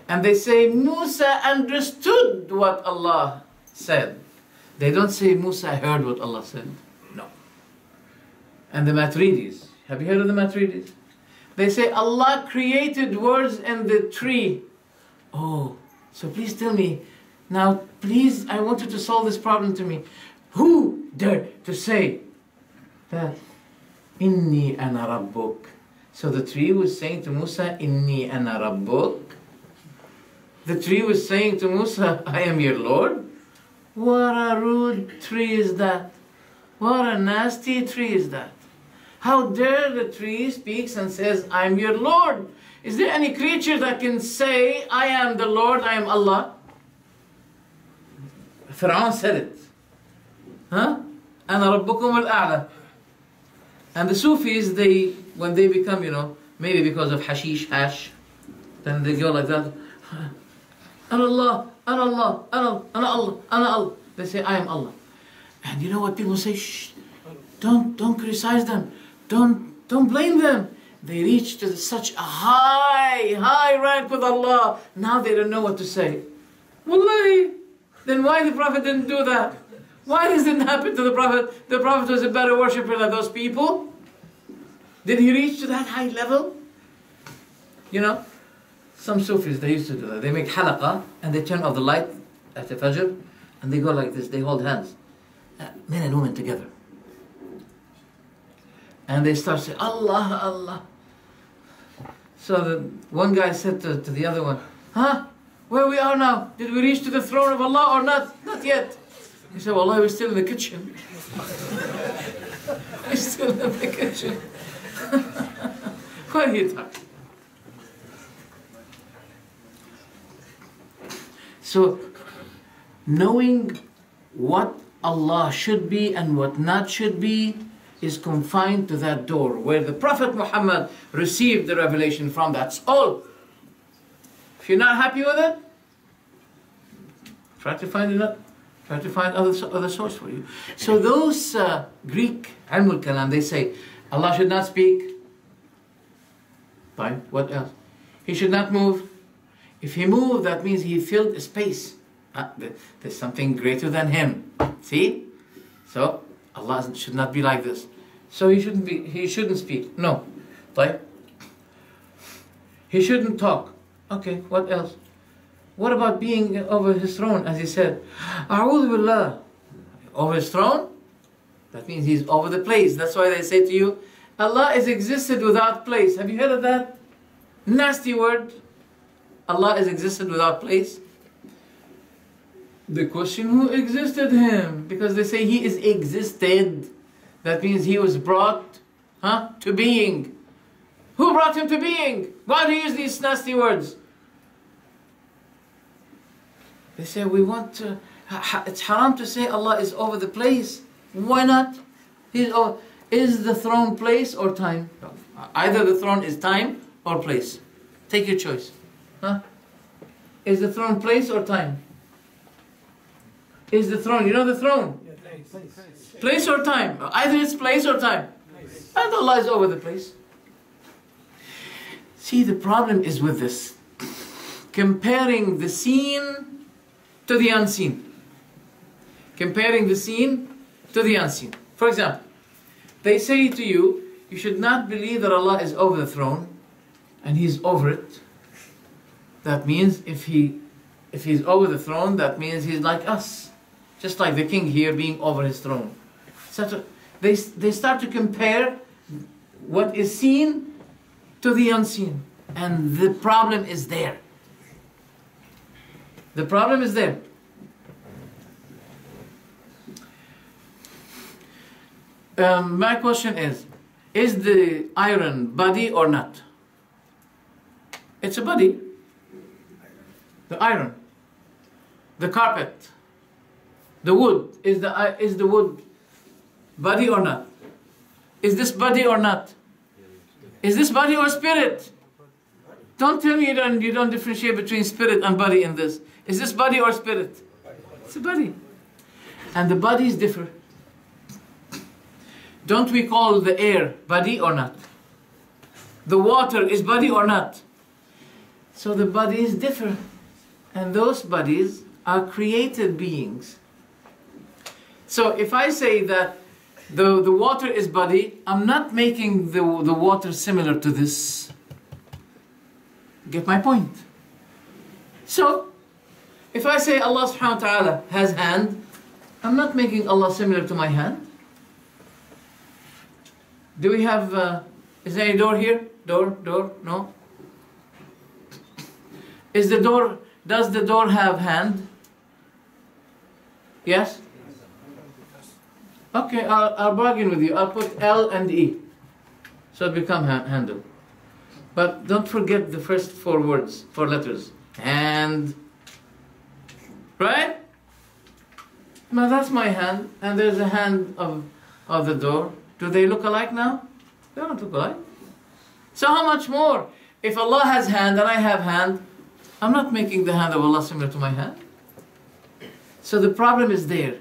And they say Musa understood what Allah said. They don't say Musa heard what Allah said. No. And the Maturidis. Have you heard of the Maturidis? They say Allah created words in the tree. Oh, so please tell me. Now, please, I want you to solve this problem to me. Who dared to say that Inni ana rabbuk? So the tree was saying to Musa, Inni ana rabbuk. The tree was saying to Musa, I am your Lord. What a rude tree is that? What a nasty tree is that? How dare the tree speaks and says, I am your Lord? Is there any creature that can say, I am the Lord, I am Allah? Fir'aun said it. Huh? Ana rabbukum al-a'la. And the Sufis, when they become, maybe because of hash, then they go like that. Ana Allah, Ana Allah, Ana Allah, Ana Allah. They say, I am Allah. And you know what people say? Shh, don't criticize them. Don't blame them. They reach to such a high rank with Allah. Now they don't know what to say. Wallahi. Then why the Prophet didn't do that? Why this didn't happen to the Prophet? The Prophet was a better worshipper than those people. Did he reach to that high level? Some Sufis, they used to do that. They make halaqah and they turn off the light at the Fajr and they go like this, they hold hands. Men and women together. And they start saying, Allah, Allah. So the one guy said to the other one, where we are now? Did we reach to the throne of Allah or not? Not yet. He said, well, we're still in the kitchen. We're still in the kitchen. What are you talking? So, knowing what Allah should be and what not should be is confined to that door where the Prophet Muhammad received the revelation from. That's all. If you're not happy with it, try to find other source for you. So those Greek Ilmul Kalam, they say Allah should not speak. Fine. What else? He should not move. If he moved, that means he filled a space. There's something greater than him. See? So Allah should not be like this. So he shouldn't speak. No. Right? He shouldn't talk. Okay, what else? What about being over his throne, as he said? A'udhu billah. Over his throne? That means he's over the place. That's why they say to you, Allah is existed without place. Have you heard of that? Nasty word. Allah is existed without place. The question, who existed him? Because they say he is existed. That means he was brought to being. Who brought him to being? Why do you use these nasty words? They say it's haram to say Allah is over the place. Why not? Is the throne place or time? Either the throne is time or place. Take your choice. Is the throne place or time? Is the throne, the throne? Yeah, place or time? Either it's place or time. And Allah is over the place. See, the problem is with this. Comparing the seen to the unseen. Comparing the seen to the unseen. For example, they say to you, you should not believe that Allah is over the throne and He's over it. That means if He's over the throne, that means He's like us. Just like the king here being over his throne. So they start to compare what is seen to the unseen. And the problem is there. The problem is there. My question is the iron body or not? It's a body. The iron. The carpet. The wood. Is the wood body or not? Is this body or not? Is this body or spirit? Don't tell me you don't differentiate between spirit and body in this. Is this body or spirit? It's a body. And the bodies differ. Don't we call the air body or not? The water is body or not? So the bodies differ. And those bodies are created beings. So if I say that the water is body, I'm not making the water similar to this. Get my point? So, if I say Allah subhanahu wa ta'ala has hand, I'm not making Allah similar to my hand. Do we have, is there any door here? Door? No? Does the door have hand? Yes? Okay, I'll bargain with you. I'll put L and E. So it become handle. But don't forget the first 4 words, 4 letters. Hand. Right? Now that's my hand, and there's a hand of the door. Do they look alike now? They don't look alike. So how much more? If Allah has hand and I have hand, I'm not making the hand of Allah similar to my hand. So the problem is there.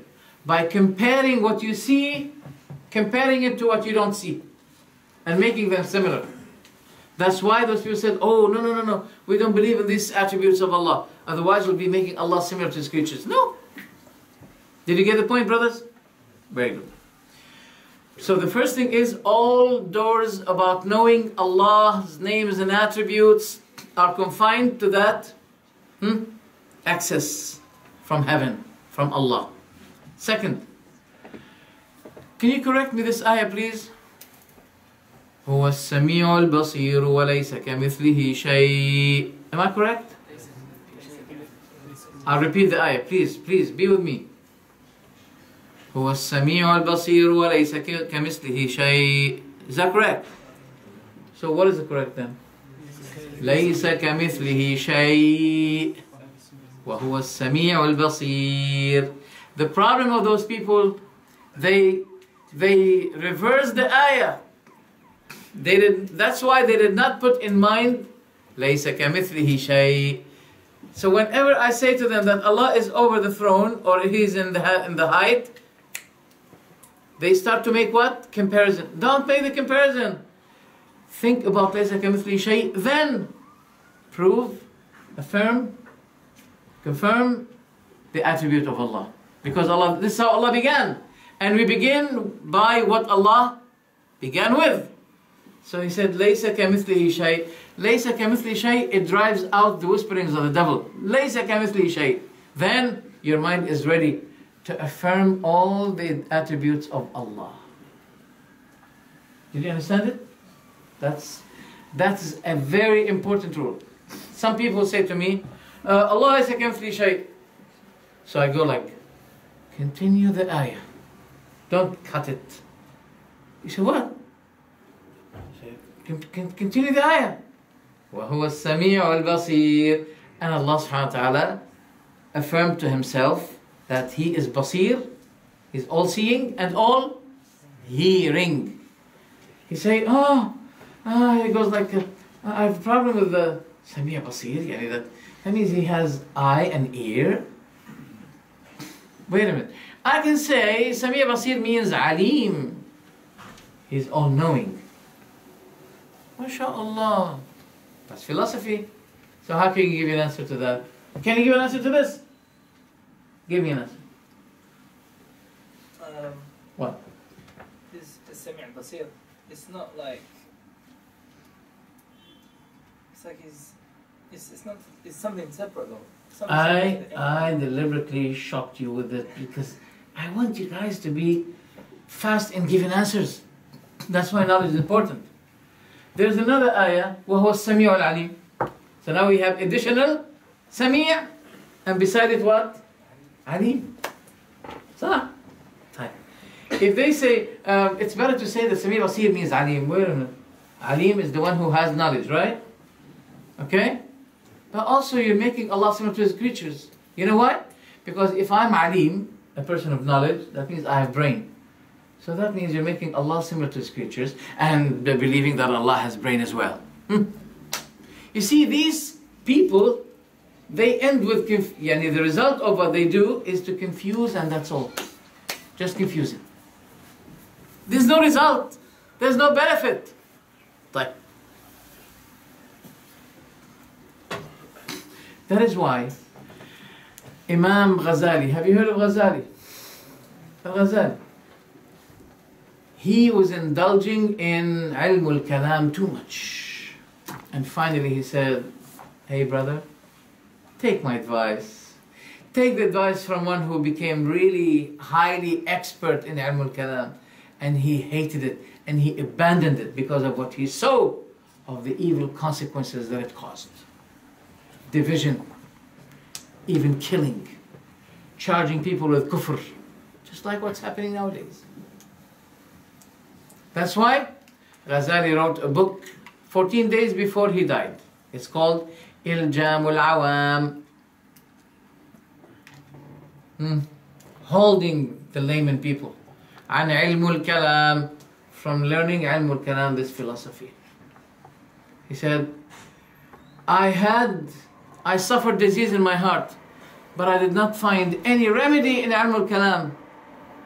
By comparing what you see, comparing it to what you don't see, and making them similar. That's why those people said, oh, no, we don't believe in these attributes of Allah. Otherwise we'll be making Allah similar to His creatures. No. Did you get the point, brothers? Very good. So the first thing is, all doors about knowing Allah's names and attributes are confined to that access from heaven, from Allah. Second, can you correct me this ayah, please? هو السميع البصير وليس كمثله شيء. Am I correct? I'll repeat the ayah. Please be with me. هو السميع البصير وليس كمثله شيء. Is that correct? So what is the correct then? ليس كمثله شيء وهو السميع البصير. The problem of those people, they reverse the ayah. That's why they did not put in mind ليس كمثله شيء. So whenever I say to them that Allah is over the throne, or He's in the height, they start to make what? Comparison. Don't make the comparison. Think about ليس كمثله شيء, then prove, affirm, confirm the attribute of Allah. Because Allah, this is how Allah began. And we begin by what Allah began with. So He said, لَيْسَ كَمِثْلِهِ شَيْءٍ. لَيْسَ كَمِثْلِهِ شَيْءٍ, it drives out the whisperings of the devil. لَيْسَ كَمِثْلِهِ شَيْءٍ. Then your mind is ready to affirm all the attributes of Allah. Did you understand it? That's a very important rule. Some people say to me, Allah is كَمِثْلِهِ شَيْءٍ. So I go like, continue the ayah. Don't cut it. You say, what? Continue the ayah. وَهُوَ السَّمِيعُ الْبَصِيرُ. And Allah subhanahu wa ta'ala affirmed to Himself that He is Basir, He's all-seeing and all-hearing. He say, he goes like, I have a problem with the Sami' Basir. That means He has eye and ear. Wait a minute. I can say Sami' Basir means Alim. He's all-knowing. MashaAllah. That's philosophy. So how can you give an answer to that? Can you give an answer to this? Give me an answer. What? This Sami' Basir, it's not like, it's like it's something separate though. I deliberately shocked you with it because I want you guys to be fast in giving answers. That's why knowledge is important. There's another ayah, وَهُوَ السَّمِيعُ الْعَلِيمُ. So now we have additional Sami', and beside it what? Alim. So, if they say, it's better to say that Sami' Basir means Alim. Wait a minute. Alim is the one who has knowledge, right? Okay? But also you're making Allah similar to His creatures. You know why? Because if I'm Alim, a person of knowledge, that means I have brain. So that means you're making Allah similar to His creatures and believing that Allah has brain as well. You see, these people, they end with, the result of what they do is to confuse, and that's all. Just confusing. There's no result. There's no benefit. Like, that is why Imam Ghazali, have you heard of Ghazali? Al-Ghazali. He was indulging in ilm al-kalam too much. And finally he said, hey brother, take my advice. Take the advice from one who became really highly expert in ilm al-kalam. And he hated it and he abandoned it because of what he saw of the evil consequences that it caused. Division, even killing, charging people with kufr, just like what's happening nowadays. That's why Ghazali wrote a book 14 days before he died. It's called Iljamul Awam, holding the layman people, an ilmul kalam, from learning ilmul kalam, this philosophy. He said, I suffered disease in my heart, but I did not find any remedy in ilmul kalam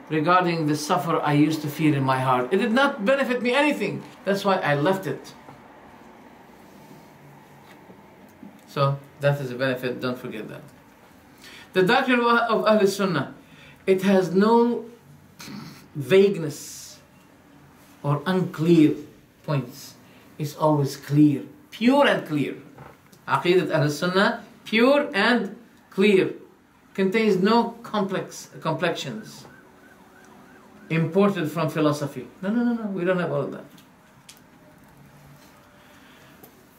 regarding the suffer I used to feel in my heart. It did not benefit me anything. That's why I left it. So that is a benefit, don't forget that. The doctrine of Ahl Sunnah, it has no vagueness or unclear points. It's always clear, pure and clear. Aqidat Ahl Sunnah, pure and clear, contains no complexions imported from philosophy. No, we don't have all of that.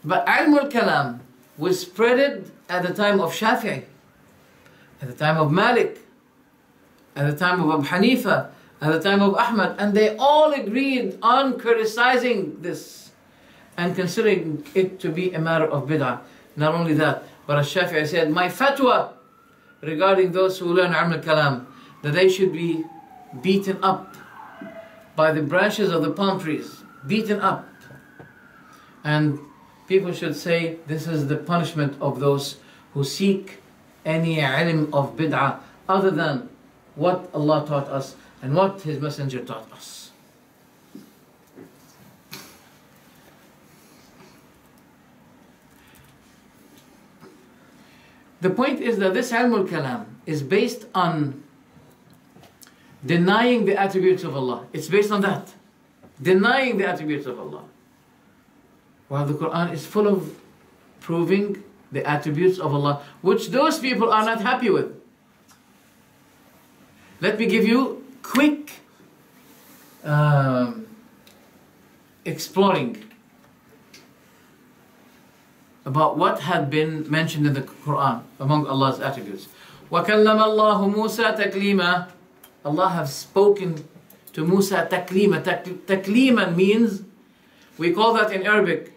But ilm al-kalam was spreaded at the time of Shafi'i, at the time of Malik, at the time of Abu Hanifa, at the time of Ahmad, and they all agreed on criticizing this and considering it to be a matter of bid'ah. Not only that, but Al-Shafi'i said, my fatwa regarding those who learn ilm al-kalam, that they should be beaten up by the branches of the palm trees, beaten up. And people should say this is the punishment of those who seek any ilm of bid'ah other than what Allah taught us and what His Messenger taught us. The point is that this ilm al-kalam is based on denying the attributes of Allah. It's based on that. Denying the attributes of Allah. While the Quran is full of proving the attributes of Allah, which those people are not happy with. Let me give you quick exploring about what had been mentioned in the Quran among Allah's attributes. وَكَلَّمَ اللَّهُ مُوسَى تَكْلِيمًا. Allah has spoken to Musa taklima. Takliman means, we call that in Arabic,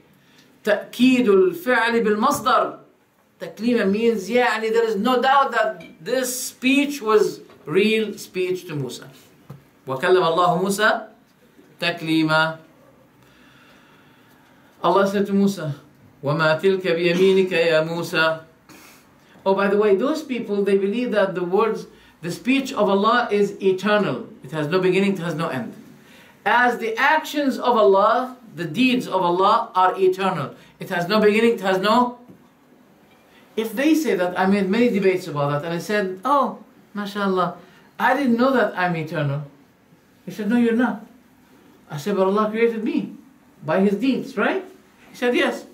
تأكيد الفعل بالمصدر. Taklima means, there is no doubt that this speech was real speech to Musa. وَكَلَّمَ اللَّهُ مُوسَى تَكْلِيمًا. Allah said to Musa, وَمَا تِلْكَ بِيَمِينِكَ يَا مُوسَى. Oh, by the way, those people, they believe that the speech of Allah is eternal. It has no beginning, it has no end. As the actions of Allah, the deeds of Allah are eternal. It has no beginning, it has no... If they say that, I made many debates about that, and I said, oh, mashallah, I didn't know that I'm eternal. He said, no, you're not. I said, but Allah created me by His deeds, right? He said, yes.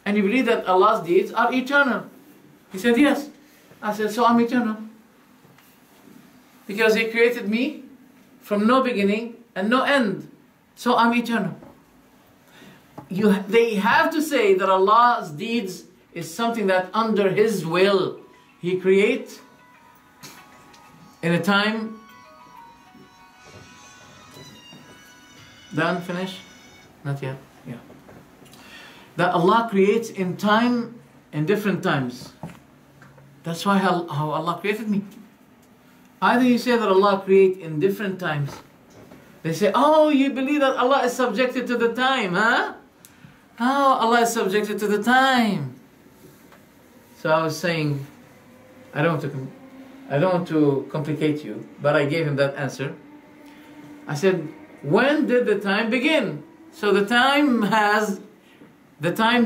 And you believe that Allah's deeds are eternal? He said, yes. I said, so I'm eternal. Because He created me from no beginning and no end. So I'm eternal. They have to say that Allah's deeds is something that under His will He creates in a time. Done? Finish? Not yet? Yeah. That Allah creates in time, in different times. That's why how Allah created me. Either you say that Allah creates in different times They say, oh, you believe that Allah is subjected to the time, huh? Oh, Allah is subjected to the time. So I was saying, I don't want to complicate you, but I gave him that answer. I said, when did the time begin? So the time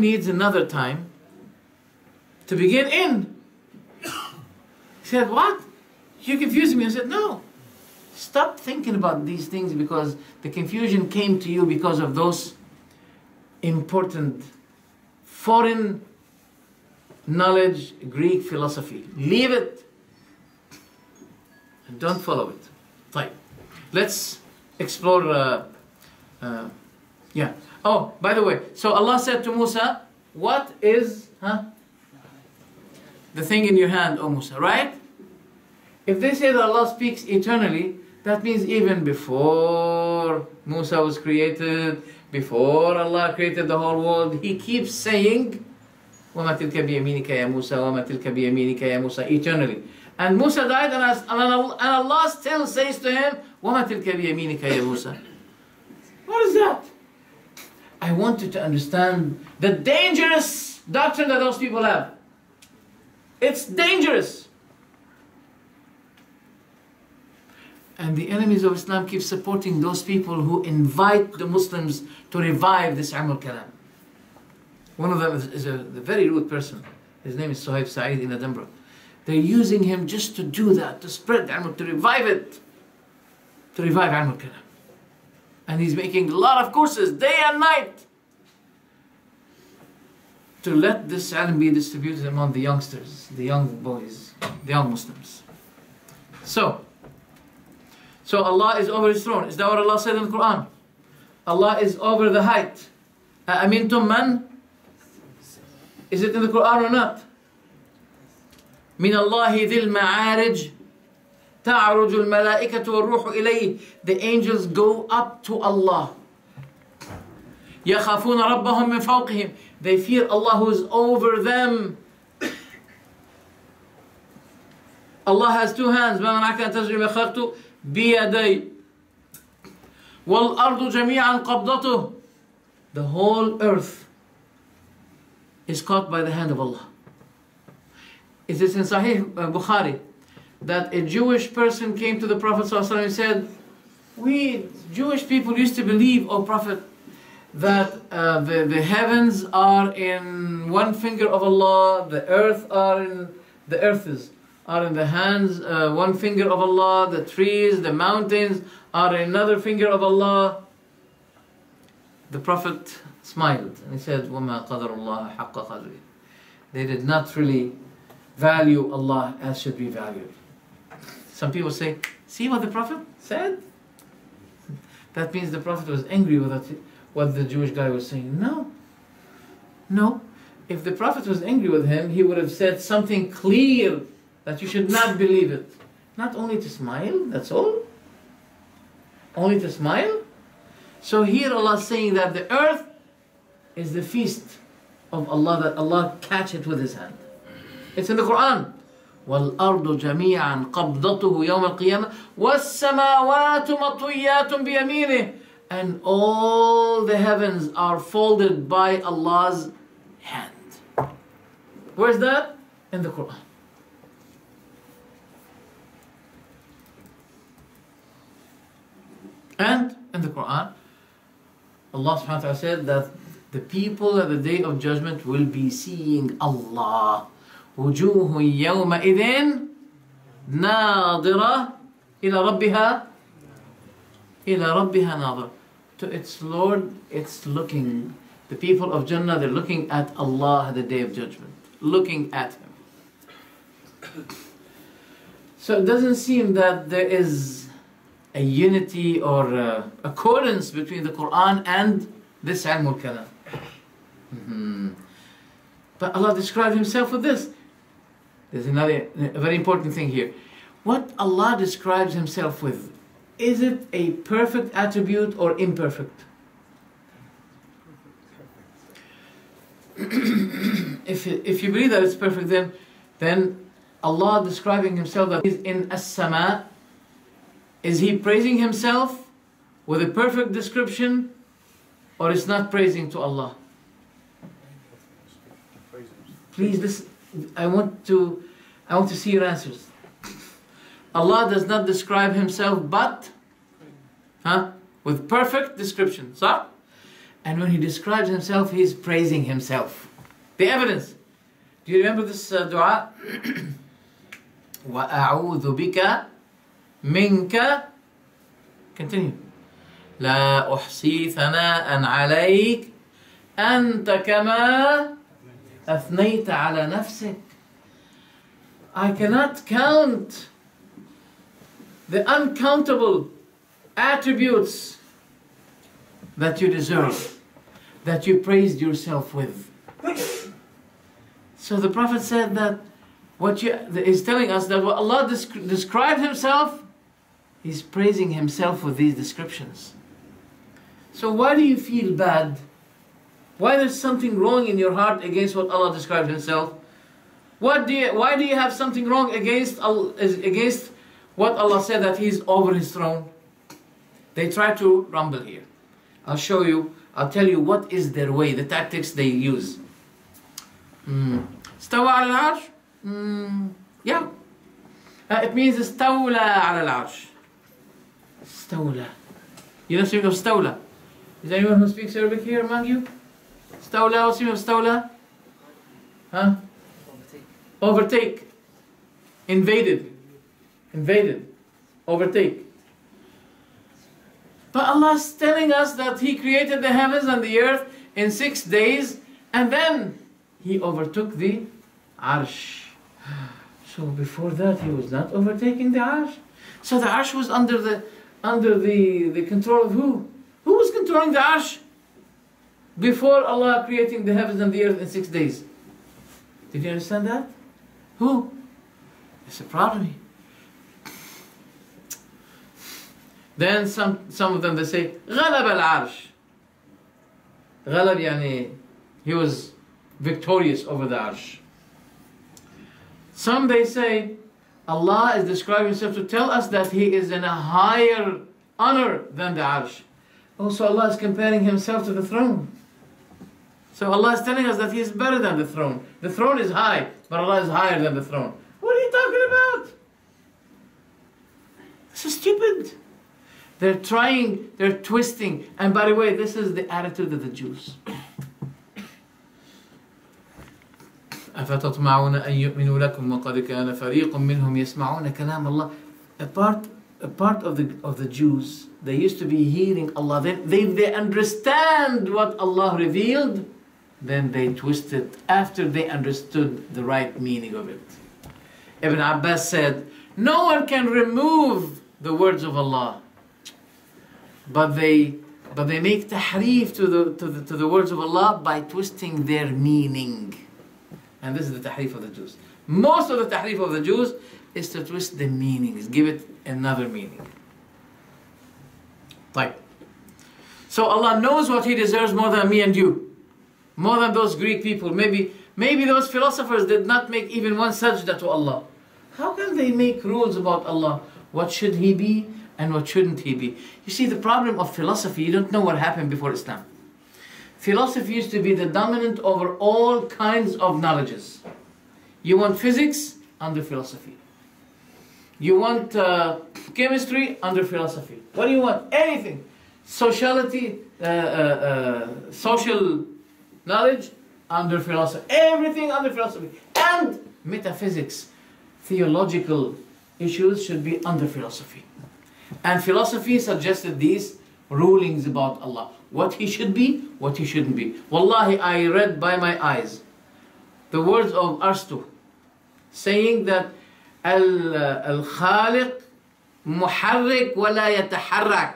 needs another time to begin in. He said, what? You're confusing me. I said, no. Stop thinking about these things because the confusion came to you because of those important foreign knowledge, Greek philosophy. Leave it and don't follow it. Fine. Let's explore. Yeah. Oh, by the way, so Allah said to Musa, what is the thing in your hand, O Musa, right? If they say that Allah speaks eternally, that means even before Musa was created, before Allah created the whole world, He keeps saying, وَمَا تِلْكَ بِيَمِينِكَ يَا مُوسَى وَمَا تِلْكَ بِيَمِينِكَ يَا مُوسَى, eternally. And Musa died and Allah still says to him, وَمَا تِلْكَ بِيَمِينِكَ يَا مُوسَى. What is that? I want you to understand the dangerous doctrine that those people have. It's dangerous. And the enemies of Islam keep supporting those people who invite the Muslims to revive this Ilm al-Kalam. One of them is a very rude person. His name is Suhaib Sa'id in Edinburgh. They're using him just to do that, to spread Ilm, to revive it. To revive Ilm al-Kalam. And he's making a lot of courses, day and night, to let this Ilm be distributed among the youngsters, the young boys, the young Muslims. So Allah is over His throne. Is that what Allah said in the Quran? Allah is over the height. أَأَمِنْتُمْ مَنْ? Is it in the Quran or not? مِنَ اللَّهِ ذِي الْمَعَارِجِ تَعْرُجُ الْمَلَائِكَةُ وَالْرُوحُ إِلَيْهِ. The angels go up to Allah. يَخَافُونَ رَبَّهُمْ مِنْ فَوْقِهِمْ. They fear Allah who is over them. Allah has two hands. مَا مَنَعَكَ أَن تَسْجُدَ لِمَا خَلَقْتُ بِيَدَيْ وَالْأَرْضُ جَمِيعًا قَبْضَتُهُ. The whole earth is caught by the hand of Allah. It is in Sahih Bukhari that a Jewish person came to the Prophet ﷺ and said, we Jewish people used to believe, O Prophet, that the heavens are in one finger of Allah, the earth are in the hands, one finger of Allah, the trees, the mountains are in another finger of Allah. The Prophet smiled and he said, وَمَا قَدَرُ اللَّهَ حَقَّ قَدْرِهِ. They did not really value Allah as should be valued. Some people say, see what the Prophet said? That means the Prophet was angry with what the Jewish guy was saying. No. If the Prophet was angry with him, he would have said something clear that you should not believe it. Not only to smile, that's all. Only to smile. So here Allah is saying that the earth is the feast of Allah, that Allah catch it with His hand. It's in the Quran. وَالْأَرْضُ جَمِيعًا قَبْضَتُهُ يَوْمَ الْقِيَامَةِ وَالسَّمَاوَاتُ مَطْوِيَّاتٌ بِيَمِينِهِ. And all the heavens are folded by Allah's hand. Where's that? In the Quran. And in the Quran, Allah subhanahu wa ta'ala said that the people at the day of judgment will be seeing Allah. وُجُوهٌ يَوْمَئِذٍ نَاظِرَةٌ إِلَى رَبِّهَا نَاظِرَةٌ. To its Lord, it's looking. The people of Jannah, they're looking at Allah at the day of judgment. Looking at Him. So it doesn't seem that there is a unity or accordance between the Quran and this Ilm al-Kalam. But Allah described Himself with this. There's a very important thing here. What Allah describes Himself with, is it a perfect attribute or imperfect? If you believe that it's perfect, then Allah describing Himself that He's in as-sama, is He praising Himself with a perfect description, or it's not praising to Allah? Please listen. I want to see your answers. Allah does not describe Himself but with perfect description. So, and when He describes Himself, He is praising Himself. The evidence. Do you remember this dua? وَأَعُوذُ بِكَ مِنْكَ. Continue. لا أحصي ثناء عليك أنت كما أثنيت على نفسك. I cannot count the uncountable attributes that you deserve, that you praised yourself with. So the Prophet said that is telling us that what Allah described Himself, He's praising Himself with these descriptions. So why do you feel bad? Why there's something wrong in your heart against what Allah described Himself? Why do you have something wrong against what Allah said that He's over His throne? They try to rumble here. I'll show you, I'll tell you what is their way, the tactics they use. استوى على العرش? Yeah. It means استولى على العرش. استولى. You know the meaning of استولى? Is there anyone who speaks Arabic here among you? استولى, what's the meaning of استولى? Huh? Overtake. Invaded. Overtake. But Allah is telling us that He created the heavens and the earth in 6 days, and then He overtook the Arsh. So before that He was not overtaking the Arsh. So the Arsh was under the control of who? Who was controlling the Arsh before Allah creating the heavens and the earth in 6 days? Did you understand that? Who? It's a problem here. Then some of them they say غلب العرش. غلب يعني He was victorious over the Arsh. Some they say Allah is describing Himself to tell us that He is in a higher honor than the Arsh. Also Allah is comparing Himself to the throne. So Allah is telling us that He is better than the throne. The throne is high, but Allah is higher than the throne. What are you talking about? This is stupid. They're twisting. And by the way, this is the attitude of the Jews. أفتطمعون أن يؤمنوا لكم وقد كان فريق منهم يسمعون كلام الله. A part of the Jews, they used to be hearing Allah. They understand what Allah revealed, then they twist it after they understood the right meaning of it. Ibn Abbas said, no one can remove the words of Allah, but they make tahrif to the words of Allah by twisting their meaning. And this is the tahrif of the Jews. Most of the tahrif of the Jews is to twist the meanings, give it another meaning. Like, so Allah knows what He deserves more than me and you, more than those Greek people. Maybe those philosophers did not make even one sajda to Allah. How can they make rules about Allah? What should He be and what shouldn't He be? You see, the problem of philosophy, you don't know what happened before Islam. Philosophy used to be the dominant over all kinds of knowledges. You want physics? Under philosophy. You want chemistry? Under philosophy. What do you want? Anything. Sociality, social knowledge? Under philosophy. Everything under philosophy. And metaphysics, theological issues should be under philosophy. And philosophy suggested these rulings about Allah. What He should be, what He shouldn't be. Wallahi, I read by my eyes the words of Aristotle saying that Al-Khaliq muharrik wa la yataharrak.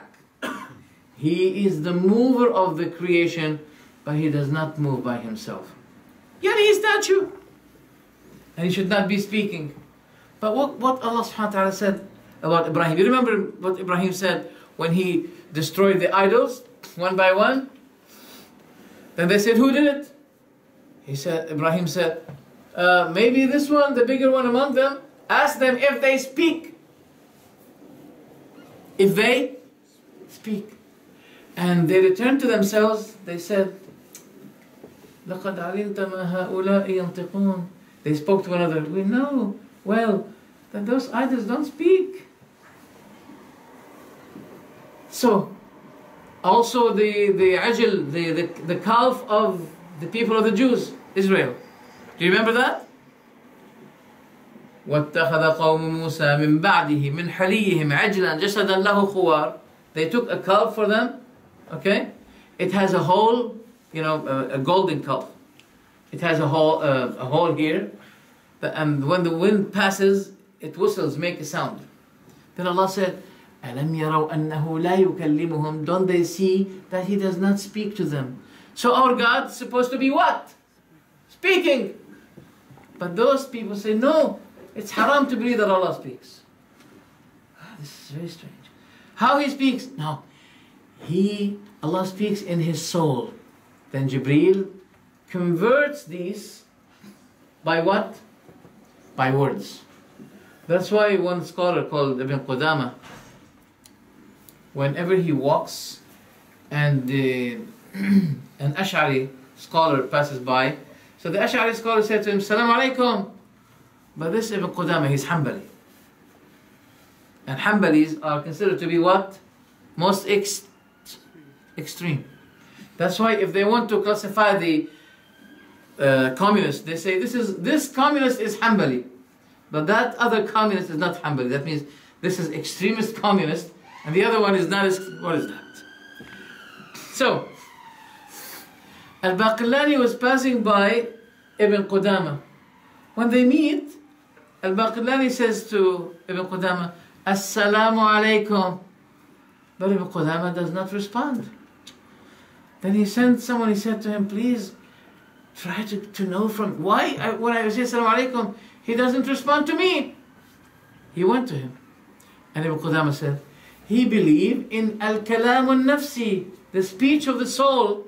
He is the mover of the creation, but He does not move by Himself. Yani He is statue. And He should not be speaking. But what Allah subhanahu wa ta'ala said about Ibrahim. You remember what Ibrahim said when he destroyed the idols one by one? Then they said, who did it? Ibrahim said, maybe this one, the bigger one among them. Ask them if they speak. If they speak. And they returned to themselves. They said, لَقَدْ عَلِمْتَ مَا هَؤُلَاءِ يَنْطِقُونَ. They spoke to one another. We know well that those idols don't speak. So, also the ajil, the calf of the people of the Jews, Israel. Do you remember that? وَاتَّخَذَ قَوْمُ مُوسَى مِنْ بَعْدِهِ مِنْ حَلِيِّهِمْ عَجْلًا جَسَدًا لَهُ خُوَارٍ. They took a calf for them, okay? It has a hole, a golden calf. It has a hole here, and when the wind passes, it whistles, make a sound. Then Allah said, أَلَمْ يَرَوْا أَنَّهُ لَا يُكَلِّمُهُمْ. Don't they see that He does not speak to them? So our God is supposed to be what? Speaking. But those people say, no, it's haram to believe that Allah speaks. This is very strange. How He speaks? No. Allah speaks in His soul. Then Jibreel converts these by what? By words. That's why one scholar called Ibn Qudama, whenever he walks and an Ashari scholar passes by, so the Ashari scholar said to him, Salaam alaikum. But this Ibn Qudama, he's Hanbali. And Hanbalis are considered to be what? Most extreme. That's why if they want to classify the communists, they say this communist is Hanbali. But that other communist is not Hanbali. That means this is extremist communist, and the other one is not as... What is that? So, Al-Baqillani was passing by Ibn Qudama. When they meet, Al-Baqillani says to Ibn Qudama, Assalamu alaikum. But Ibn Qudama does not respond. Then he sent someone, he said to him, please try to know from why when I say Assalamu alaikum, he doesn't respond to me. He went to him. And Ibn Qudama said, he believed in al-kalam al-nafsi, the speech of the soul,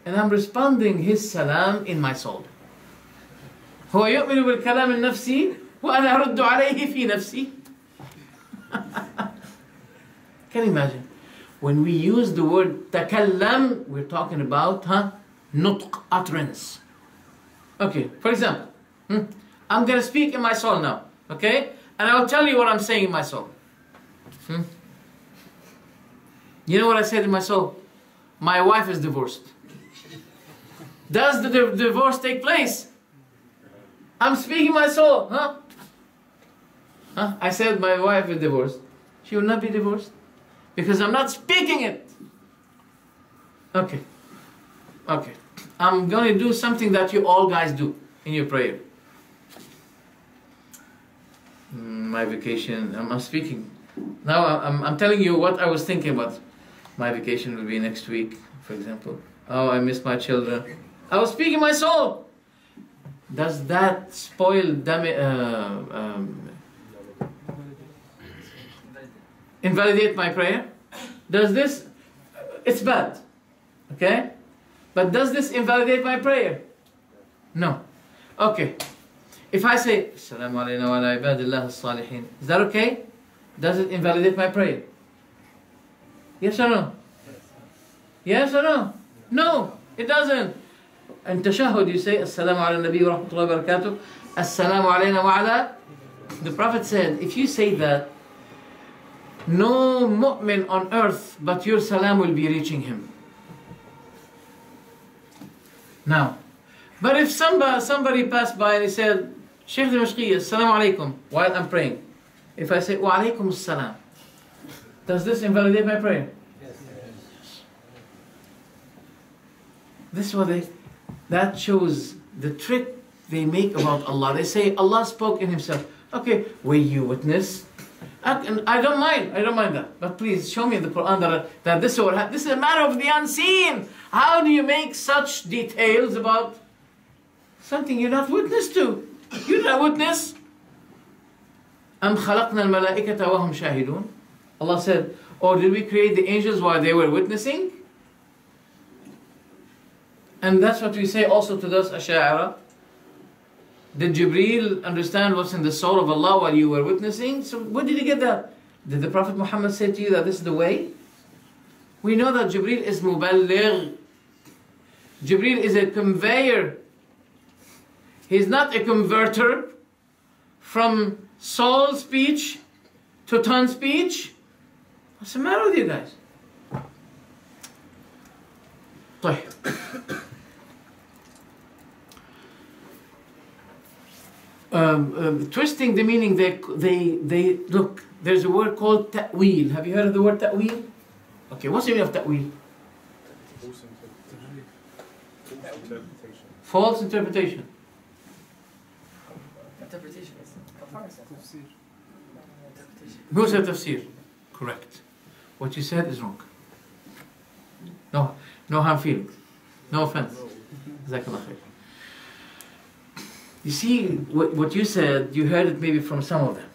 and I'm responding his salam in my soul. هو يؤمن بالكلام النفسي وأنا أرد عليه في نفسي. Can you imagine? When we use the word takallam, we're talking about nutq, utterance. Okay, for example, I'm going to speak in my soul now, okay? And I'll tell you what I'm saying in my soul. You know what I said in my soul? My wife is divorced. Does the divorce take place? I'm speaking my soul, I said my wife is divorced. She will not be divorced because I'm not speaking it. Okay. I'm going to do something that you all guys do in your prayer. My vacation, I'm speaking. Now I'm telling you what I was thinking about. My vacation will be next week, for example. Oh, I miss my children. I was speaking my soul. Does that spoil invalidate my prayer? Does this? It's bad. Okay? But does this invalidate my prayer? No. Okay. If I say, Assalamu alayna wa ala ibadillah as-salihin, is that okay? Does it invalidate my prayer? Yes or no? Yes or no? No, it doesn't. In tashahhud you say, Assalamu ala nabi wa rahmatullahi wa barakatuh, Assalamu alayna wa ala. The Prophet said, if you say that, no mu'min on earth but your salam will be reaching him. Now, but if somebody passed by and he said, Sheikh Dimashqiah, Assalamu alaikum, while I'm praying. If I say, Wa alaikum assalam, does this invalidate my prayer? Yes. This is what that shows the trick they make about Allah. They say Allah spoke in Himself. Okay, will you witness? I don't mind that. But please show me in the Quran that this is a matter of the unseen. How do you make such details about something you're not witness to? You're not witness. أَمْ خَلَقْنَا الْمَلَائِكَةَ وَهُمْ شَاهِدُونَ. Allah said, or did we create the angels while they were witnessing? And that's what we say also to those Asharis. Did Jibreel understand what's in the soul of Allah while you were witnessing? So where did you get that? Did the Prophet Muhammad say to you that this is the way? We know that Jibreel is muballigh. Jibreel is a conveyor. He's not a converter from soul speech to tongue speech. What's the matter with you guys? طيب. Twisting the meaning, they look, there's a word called ta'wil. Have you heard of the word ta'wil? Okay, what's the meaning of ta'wil? False interpretation. Interpretation is comparison. Who said tafsir? Correct. What you said is wrong. No harm feelings. No offense. Jazakallah khair. You see, what you said, you heard it maybe from some of them.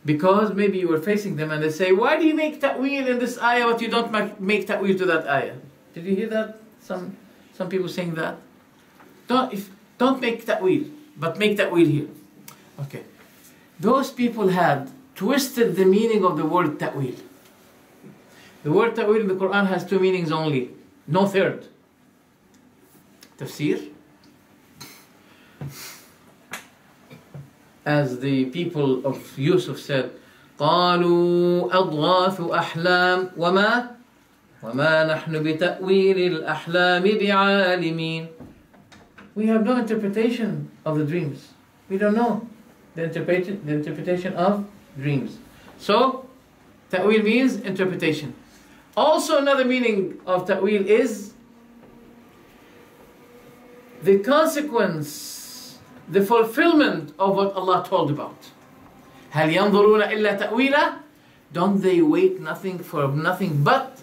Because maybe you were facing them and they say, why do you make ta'wil in this ayah but you don't make ta'wil to that ayah? Did you hear that? Some people saying that? Don't make ta'wil, but make ta'wil here. Okay. Those people had twisted the meaning of the word ta'wil. The word ta'wil in the Quran has two meanings only, no third. Tafsir, as the people of Yusuf said, قالوا أضغاث أحلام وما نحن بتأويل الأحلام بعالمين. We have no interpretation of the dreams. We don't know the interpretation of dreams. So, ta'wil means interpretation. Also, another meaning of ta'wil is the consequence, the fulfillment of what Allah told about. هل ينظرون إلا تأويله? Don't they wait nothing for nothing but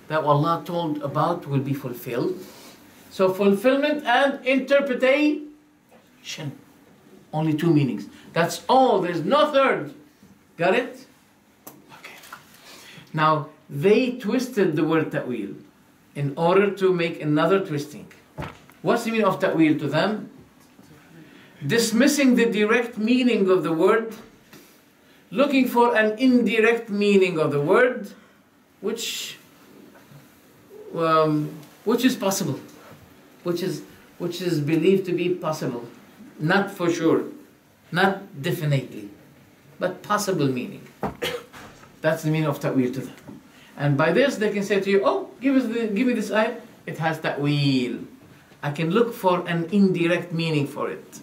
that what Allah told about will be fulfilled? So fulfillment and interpretation. Only two meanings. That's all. There's no third. Got it? Okay. Now, they twisted the word ta'wil in order to make another twisting. What's the meaning of ta'wil to them? Dismissing the direct meaning of the word, looking for an indirect meaning of the word, which is possible, which is believed to be possible, not for sure, not definitely, but possible meaning. That's the meaning of ta'wil to them. And by this they can say to you, oh, give me this ayah, it has ta'wil. I can look for an indirect meaning for it.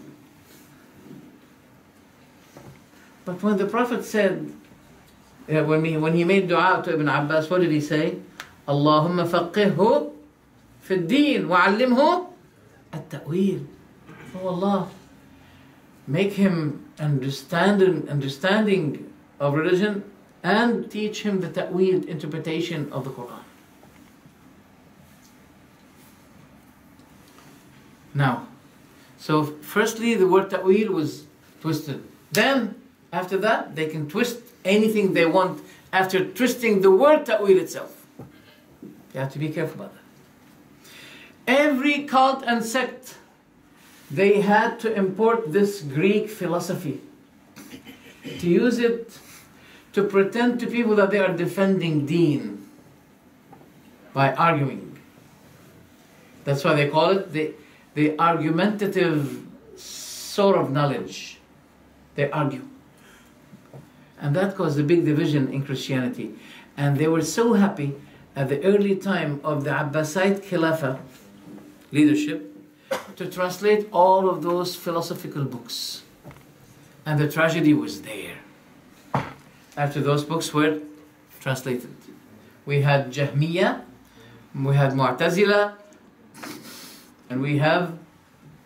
But when the Prophet said, when he made dua to Ibn Abbas, what did he say? Allahumma faqihhu fi ad-din wa 'allimhu at-ta'wil. Oh Allah, make him understanding of religion and teach him the ta'wil interpretation of the Quran. Now, so firstly the word ta'wil was twisted. Then after that they can twist anything they want after twisting the word ta'wil itself. You have to be careful about that. Every cult and sect, they had to import this Greek philosophy to use it to pretend to people that they are defending deen by arguing. That's why they call it the argumentative sort of knowledge. They argue. And that caused a big division in Christianity. And they were so happy at the early time of the Abbasid Khilafah leadership to translate all of those philosophical books. And the tragedy was there. After those books were translated, we had Jahmiyyah, we had Mu'tazila, and we have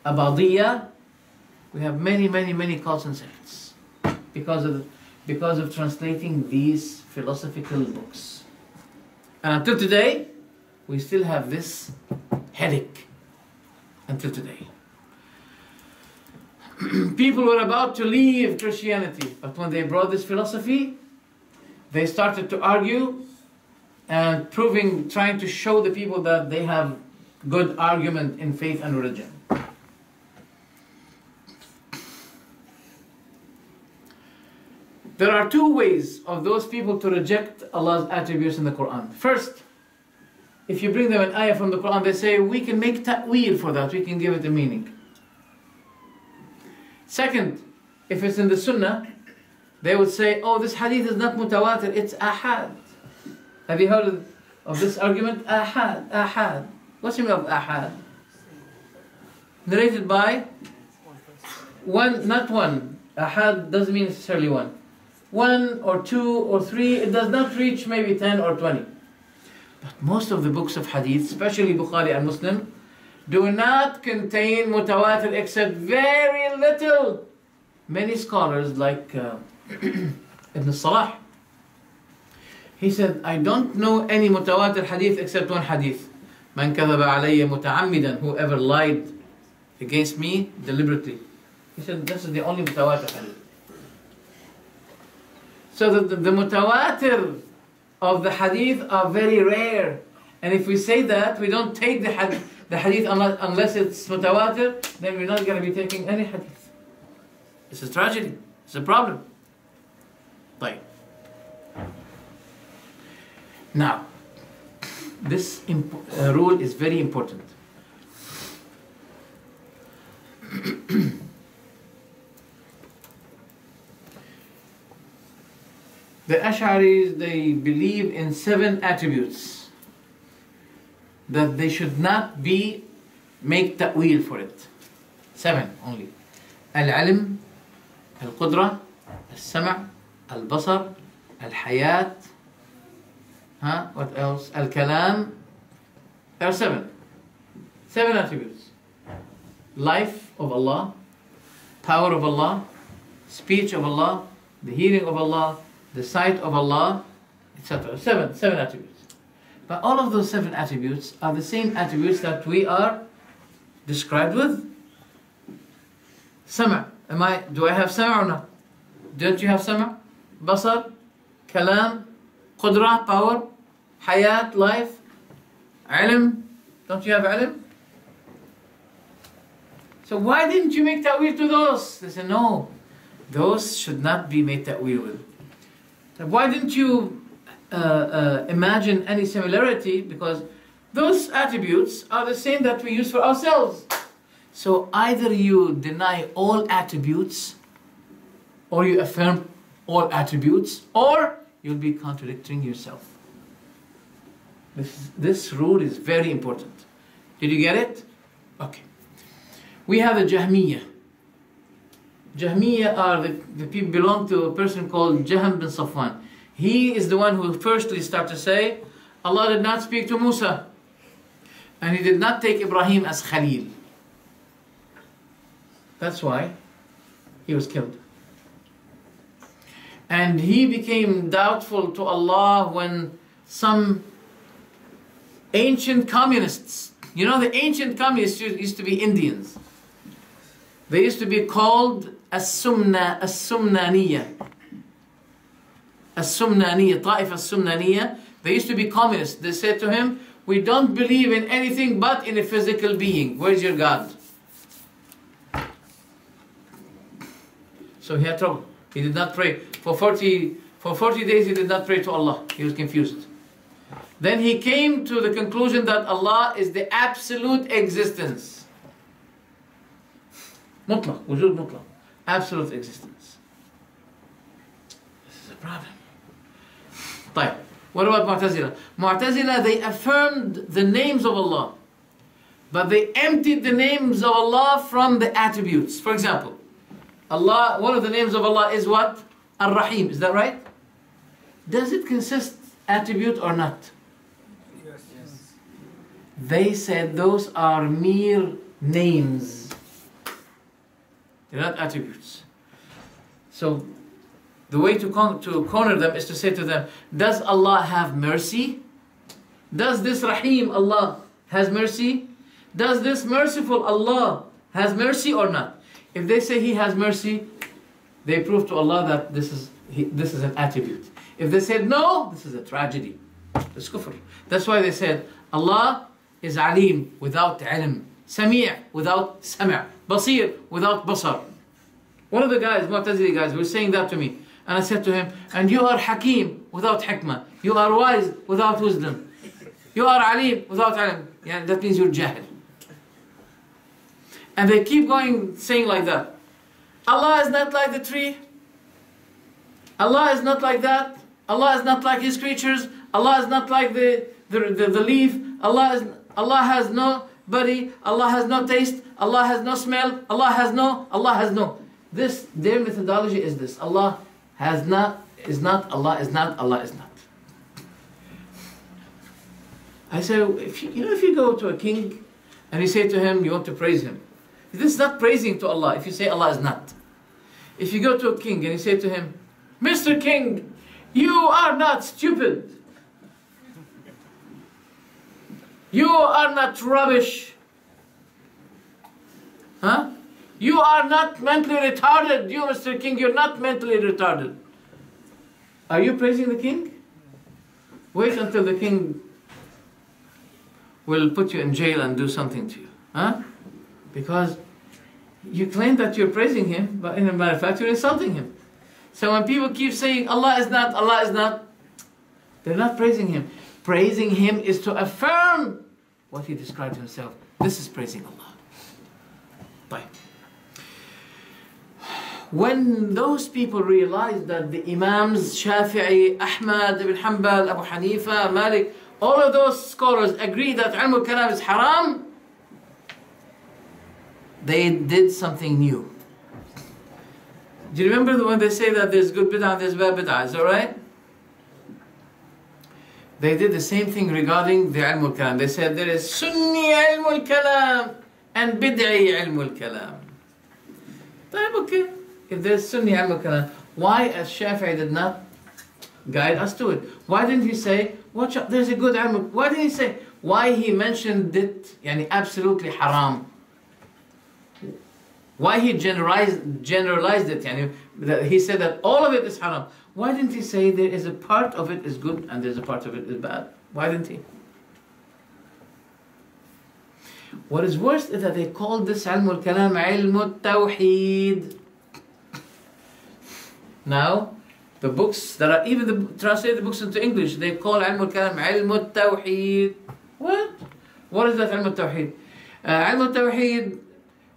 Abadiyya. We have many cults and sects because of translating these philosophical books. And until today, we still have this headache. Until today. People were about to leave Christianity, but when they brought this philosophy, they started to argue and trying to show the people that they have good argument in faith and religion. There are two ways of those people to reject Allah's attributes in the Quran. First, if you bring them an ayah from the Quran, they say, we can make ta'weel for that, we can give it a meaning. Second, if it's in the Sunnah, they would say, oh, this hadith is not mutawatir, it's ahad. Have you heard of this argument? Ahad, ahad. What's the meaning of ahad? Narrated by one, not one. Ahad doesn't mean necessarily one. One or two or three, it does not reach maybe 10 or 20. But most of the books of hadith, especially Bukhari and Muslim, do not contain mutawatir except very little. Many scholars like Ibn Salah, he said, I don't know any mutawatir hadith except one hadith. Man kadhaba alayya muta'ammidan, whoever lied against me deliberately. He said, this is the only mutawatir hadith. So the mutawatir of the hadith are very rare. And if we say that, we don't take the hadith unless it's mutawatir, then we're not going to be taking any hadith. It's a tragedy. It's a problem. Right. Now, this rule is very important. The Asharis, they believe in 7 attributes that they should not be make ta'weel for it. 7 only. Al-ilm, al-qudra, al-sam', al-basar, al-hayat, what else? Al-kalam. There are 7. 7 attributes. Life of Allah, power of Allah, speech of Allah, the hearing of Allah, the sight of Allah, etc. 7 attributes. But all of those 7 attributes are the same attributes that we are described with. Sama'. Do I have sama' or not? Don't you have sama'? Basar, kalam, qudra, power, hayat, life, ilm. Don't you have ilm? So why didn't you make ta'weel to those? They said, no, those should not be made ta'weel with. So why didn't you imagine any similarity? Because those attributes are the same that we use for ourselves. So either you deny all attributes, or you affirm all attributes, or you'll be contradicting yourself. This rule is very important. Did you get it? Okay. We have the Jahmiyyah. Jahmiyyah are the people belong to a person called Jahm bin Safwan. He is the one who firstly started to say, Allah did not speak to Musa. And He did not take Ibrahim as Khalil. That's why he was killed. And he became doubtful to Allah when some ancient communists, you know, the ancient communists used to be Indians. They used to be called As-Sumnaniya. As-Sumnaniya, Ta'if As-Sumnaniya. They used to be communists. They said to him, we don't believe in anything but in a physical being. Where's your God? So he had trouble. He did not pray. For 40 days he did not pray to Allah. He was confused. Then he came to the conclusion that Allah is the absolute existence. Mutlaq, wujud mutlaq. Absolute existence. This is a problem. طيب. What about Mu'tazila? Mu'tazila, they affirmed the names of Allah, but they emptied the names of Allah from the attributes. For example, Allah, one of the names of Allah is what? Ar-Rahim. Is that right? Does it consist attribute or not? Yes. Yes. They said those are mere names. They're not attributes. So the way to corner them is to say to them, does Allah have mercy? Does this Rahim Allah has mercy? Does this merciful Allah has mercy or not? If they say He has mercy, they prove to Allah that this is an attribute. If they said no, this is a tragedy. It's kufr. That's why they said Allah is Alim without ilm, Sami' without sam', Basir without basar. One of the guys, Mu'tazili guys, were saying that to me. And I said to him, and you are Hakim without hikmah. You are wise without wisdom. You are Alim without alim. Yeah, that means you're Jahil. And they keep going saying like that. Allah is not like the tree. Allah is not like that. Allah is not like His creatures. Allah is not like the leaf. Allah has no body. Allah has no taste. Allah has no smell. Allah has no. Their methodology is this. Allah has not, is not, Allah is not, Allah is not. I say, if you go to a king and you say to him, you want to praise him. This is not praising to Allah if you say Allah is not. If you go to a king and you say to him, Mr. King, you are not stupid. You are not rubbish. Huh? You are not mentally retarded. You, Mr. King, you're not mentally retarded. Are you praising the king? Wait until the king will put you in jail and do something to you. Huh? Because you claim that you're praising him, but in a matter of fact, you're insulting him. So when people keep saying, Allah is not, they're not praising him. Praising him is to affirm what he described himself. This is praising Allah. Bye. When those people realized that the Imams, Shafi'i, Ahmad, Ibn Hanbal, Abu Hanifa, Malik, all of those scholars agree that Ilm al-Kalam is haram, they did something new. Do you remember when they say that there's good bid'ah and there's bad bid'ah? Is that right? They did the same thing regarding the Ilm al-Kalam. They said there is Sunni Ilm al-Kalam and Bid'i Ilm al-Kalam. Okay. If there's Sunni Ilm al-Kalam, why as Shafi'i did not guide us to it? Why didn't he say, watch out, there's a good ilm? Why didn't he say, why he mentioned it, yani absolutely haram? Why he generalized it, yani, he said that all of it is haram. Why didn't he say there is a part of it is good and there's a part of it is bad? Why didn't he? What is worse is that they call this ilm al-kalam ilm al-tawheed. Now, the books that are even translated books into English, they call ilm al-kalam ilm al-tawheed. What? What is that ilm al-tawheed? Ilm al-tawheed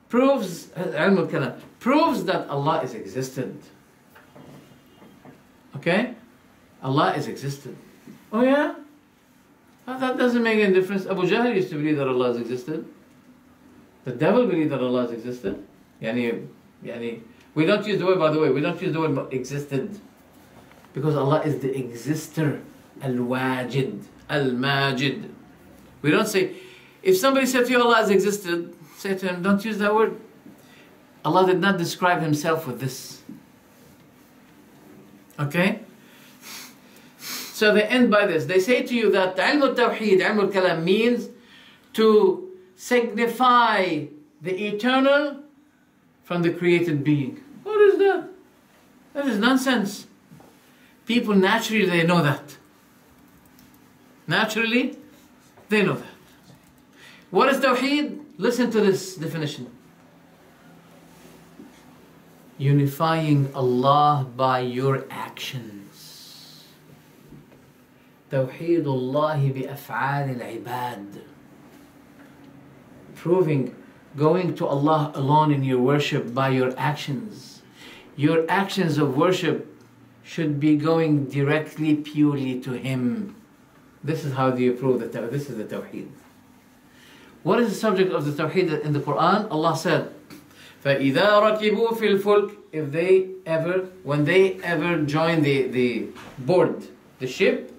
proves, ilm al-kalam proves that Allah is existent. Okay? Allah is existent. Oh yeah? Well, that doesn't make any difference. Abu Jahl used to believe that Allah has existed. The devil believed that Allah has existed. We don't use the word, by the way, we don't use the word existed. Because Allah is the exister. Al-Wajid. Al-Majid. We don't say, if somebody said to you Allah has existed, say to him, don't use that word. Allah did not describe himself with this. Okay? So they end by this. They say to you that Ilm al-Tawheed, Ilm al-Kalam means to signify the eternal from the created being. What is that? That is nonsense. People naturally, they know that. Naturally, they know that. What is Tawheed? Listen to this definition. Unifying Allah by your actions. توحيد الله بأفعال العباد. Proving, going to Allah alone in your worship by your actions. Your actions of worship should be going directly, purely to Him. This is how do you prove that this is the Tawheed. What is the subject of the Tawheed in the Quran? Allah said, فَإِذَا رَكِبُوا فِي الْفُلْكِ when they ever join the board, the ship,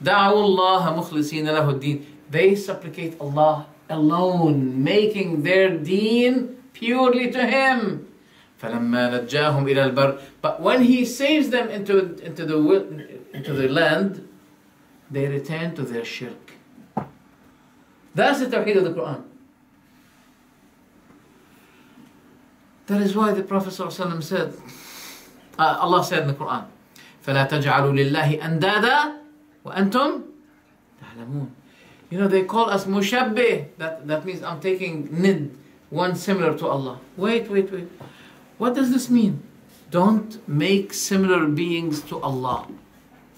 دَعَوُوا اللَّهَ مُخْلِصِينَ لَهُ الدِّينَ. They supplicate Allah alone, making their deen purely to Him. فَلَمَّا نَجَّاهُمْ إِلَى الْبَرِّ. But when He saves them into the land, they return to their shirk. That's the Tawheed of the Quran. That is why the Prophet ﷺ said, Allah said in the Quran, فَلَا تَجْعَلُوا لِلَّهِ أَنْدَادًا وَأَنْتُمْ تَعْلَمُونَ. You know, they call us mushabbih. That means I'm taking nid, one similar to Allah. Wait. What does this mean? Don't make similar beings to Allah.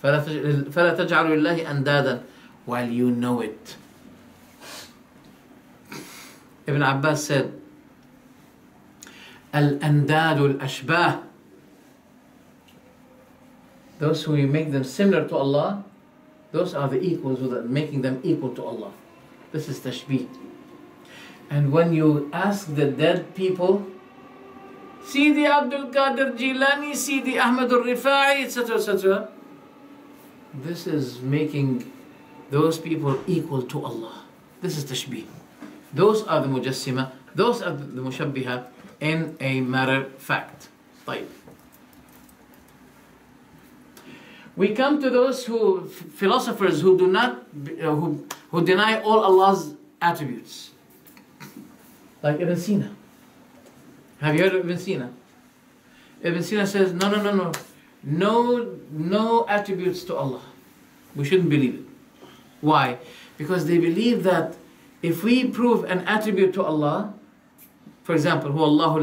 فَلَا تَجْعَلُوا اللَّهِ أَنْدَادًا while you know it. Ibn Abbas said, Al-Andadu al-Ashbah. Those who you make them similar to Allah, those are the equals, making them equal to Allah. This is tashbih. And when you ask the dead people, Sidi Abdul Qadir Jilani, Sidi Ahmad al-Rifa'i, etc., etc., this is making those people equal to Allah. This is tashbih. Those are the mujassima, those are the mushabbiha in a matter of fact. طيب. We come to those philosophers who do not, who deny all Allah's attributes. Like Ibn Sina. Have you heard of Ibn Sina? Ibn Sina says, no attributes to Allah. We shouldn't believe it. Why? Because they believe that if we prove an attribute to Allah, for example, هو الله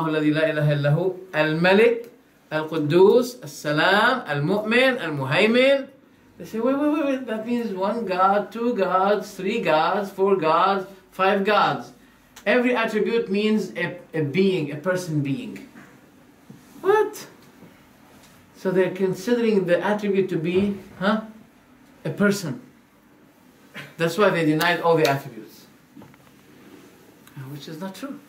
الذي لا إله إلا هو الملك القدوس السلام المؤمن المهيمن. They say, wait, that means one God, two gods, three gods, four gods, five gods. Every attribute means a being, a person being. What? So they're considering the attribute to be a person. That's why they denied all the attributes. Which is not true.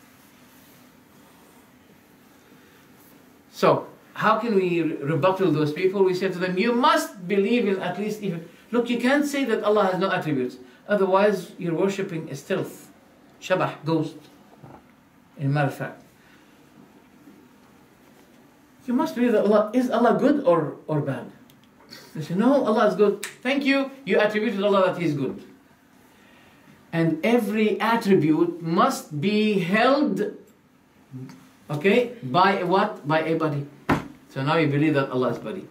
So, how can we rebuttal those people? We say to them, you must believe in at least even... Look, you can't say that Allah has no attributes. Otherwise, you're worshipping a stealth, shabah, ghost. In a matter of fact. You must believe that Allah... Is Allah good or bad? They say, no, Allah is good. Thank you. You attributed Allah that He is good. And every attribute must be held, okay, by what? By a body. So now you believe that Allah is body.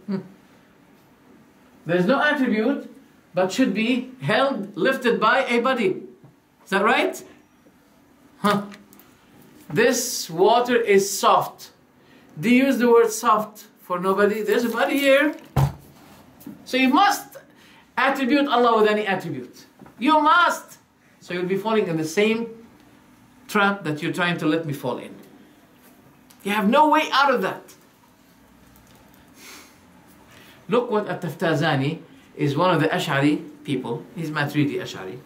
There is no attribute, but should be held, lifted by a body. Is that right? This water is soft. Do you use the word soft for nobody? There's a body here. So you must attribute Allah with any attribute. You must. So you'll be falling in the same trap that you're trying to let me fall in. You have no way out of that. Look what At-Taftazani is, one of the Ash'ari people. He's Maturidi Ash'ari.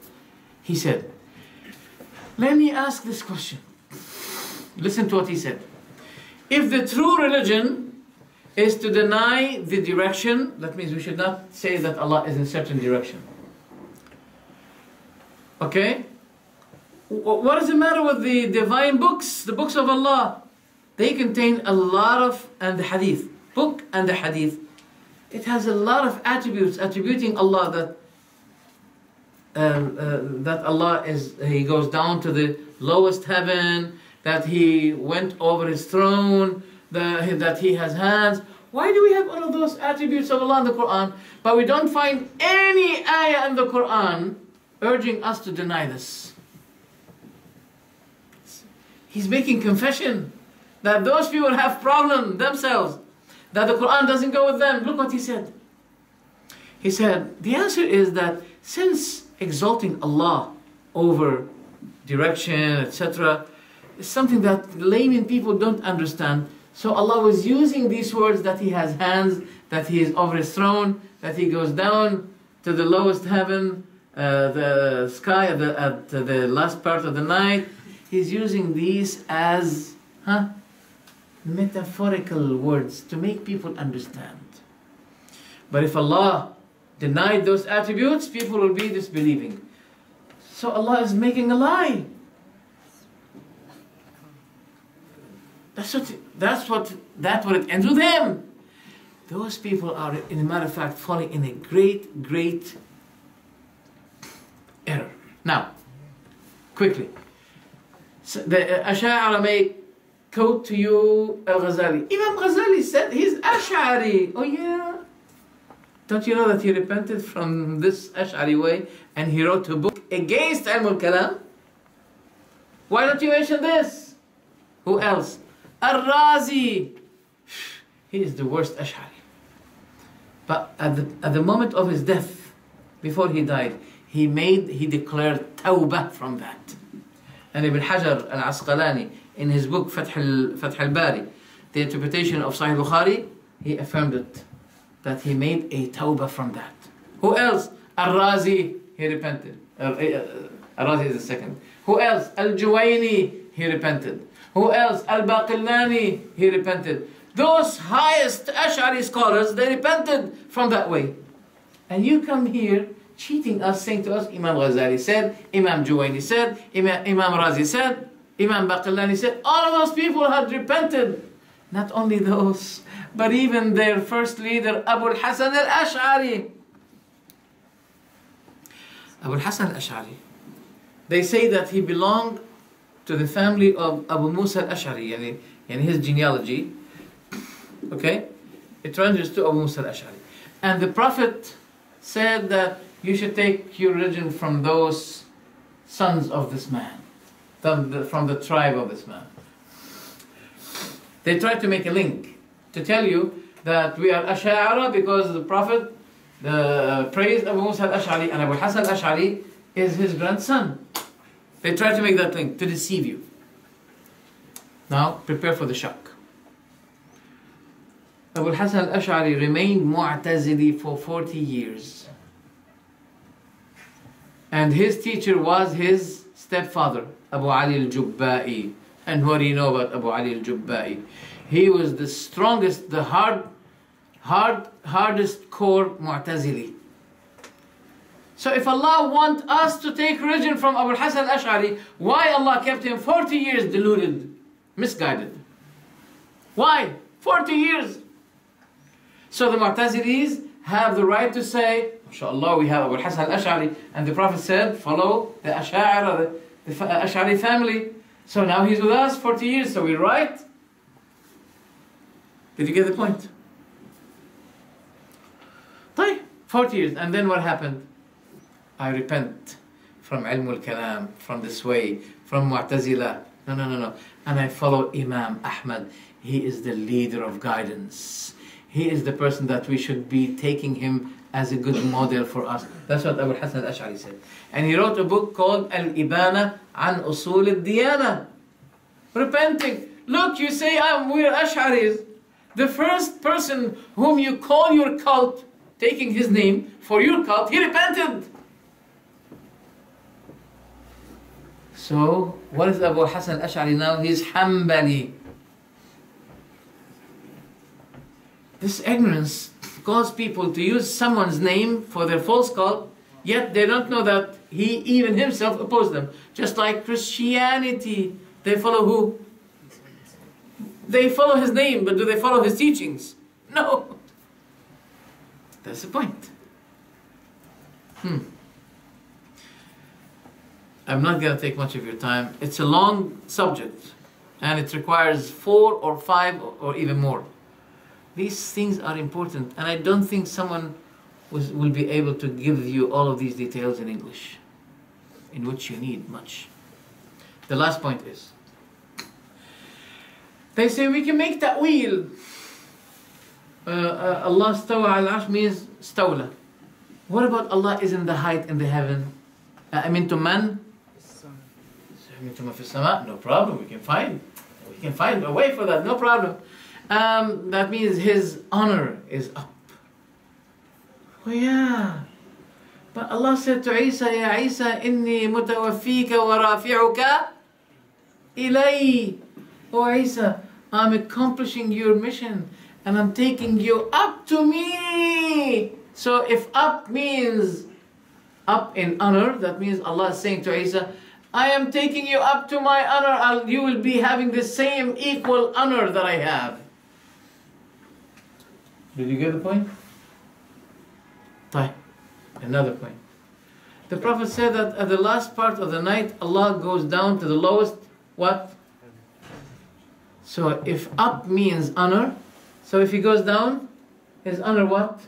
He said, let me ask this question. Listen to what he said. If the true religion is to deny the direction, that means we should not say that Allah is in certain direction. Okay? What is the matter with the divine books, the books of Allah? They contain a lot of, and the hadith, book and the hadith, it has a lot of attributes attributing Allah that Allah is, He goes down to the lowest heaven, that He went over His throne, that He has hands. Why do we have all of those attributes of Allah in the Quran, but we don't find any ayah in the Quran urging us to deny this? He's making confession that those people have problem themselves, that the Quran doesn't go with them. Look what he said. He said, the answer is that since exalting Allah over direction, etc., is something that layman people don't understand, so Allah was using these words that He has hands, that He is over His throne, that He goes down to the lowest heaven, the sky at the last part of the night. He's using these as metaphorical words to make people understand. But if Allah denied those attributes, people will be disbelieving. So Allah is making a lie. That's what it ends with him. Those people are, in a matter of fact, falling in a great error. Now, quickly. So the Ash'ari may quote to you Al-Ghazali. Imam Ghazali said he's Ash'ari. Oh yeah. Don't you know that he repented from this Ash'ari way and he wrote a book against Ilm al-Kalam? Why don't you mention this? Who else? Al-Razi. he is the worst Ash'ari. But at the moment of his death, before he died, he declared tawbah from that. And Ibn Hajar al-Asqalani, in his book Fath al-Bari, the interpretation of Sahih Bukhari, he affirmed it, that he made a tawbah from that. Who else? Al-Razi, he repented. Al-Razi is the second. Who else? Al-Juwayni, he repented. Who else? Al-Baqillani, he repented. Those highest Ash'ari scholars, they repented from that way. And you come here cheating us, saying to us, Imam Ghazali said, Imam Juwayni said, Imam Razi said, Imam Baqillani said, all of those people had repented. Not only those, but even their first leader, Abu al-Hasan al-Ash'ari. Abu al-Hasan al-Ash'ari, they say that he belonged to the family of Abu Musa al-Ash'ari, in his genealogy. Okay? It ranges to Abu Musa al-Ash'ari. And the Prophet said that you should take your religion from those sons of this man, from the tribe of this man. They tried to make a link to tell you that we are Ash'ara because the Prophet praised Abu Musa al-Ash'ari, and Abu Hasan al-Ash'ari is his grandson. They tried to make that link to deceive you. Now, prepare for the shock. Abu Hasan al-Ash'ari remained Mu'tazili for 40 years. And his teacher was his stepfather, Abu Ali al-Jubba'i. And what do you know about Abu Ali al-Jubba'i? He was the strongest, the hardest core Mu'tazili. So if Allah wants us to take religion from Abu Hasan al-Ash'ari, why Allah kept him 40 years deluded, misguided? Why? 40 years. So the Mu'tazilis have the right to say, MashaAllah, we have Abu Hasan al-Ash'ari, and the Prophet said, follow the Ash'ari, the Ash'ari family. So now he's with us 40 years, so we're right. Did you get the point? 40 years, and then what happened? I repent from Ilm al-Kalam, from this way, from Mu'tazila. No. And I follow Imam Ahmad. He is the leader of guidance. He is the person that we should be taking him as a good model for us. That's what Abu Hasan al-Ash'ari said. And he wrote a book called Al-Ibana an Usul al-Diyana. Repenting. Look, you say we're Ash'aris. The first person whom you call your cult, taking his name for your cult, he repented. So, what is Abu Hasan al-Ash'ari now? He's Hanbali. This ignorance caused people to use someone's name for their false cult, yet they don't know that he even himself opposed them. Just like Christianity, they follow who? They follow his name, but do they follow his teachings? No. That's the point. I'm not going to take much of your time. It's a long subject, and it requires 4 or 5 or even more. These things are important, and I don't think someone will be able to give you all of these details in English, in which you need much. The last point is, they say we can make ta'wil. Allah stawa al-arsh means stawla. What about Allah is in the height in the heaven? Amintum man? No problem, we can find a way for that, no problem. That means his honor is up. Oh yeah. But Allah said to Isa, Ya Isa, inni mutawaffika wa rafi'uka ilay. Oh Isa, I'm accomplishing your mission and I'm taking you up to me. So if up means up in honor, that means Allah is saying to Isa, I am taking you up to my honor. You will be having the same equal honor that I have. Did you get the point? Another point. The Prophet said that at the last part of the night, Allah goes down to the lowest, what? So if up means honor, so if he goes down, his honor what?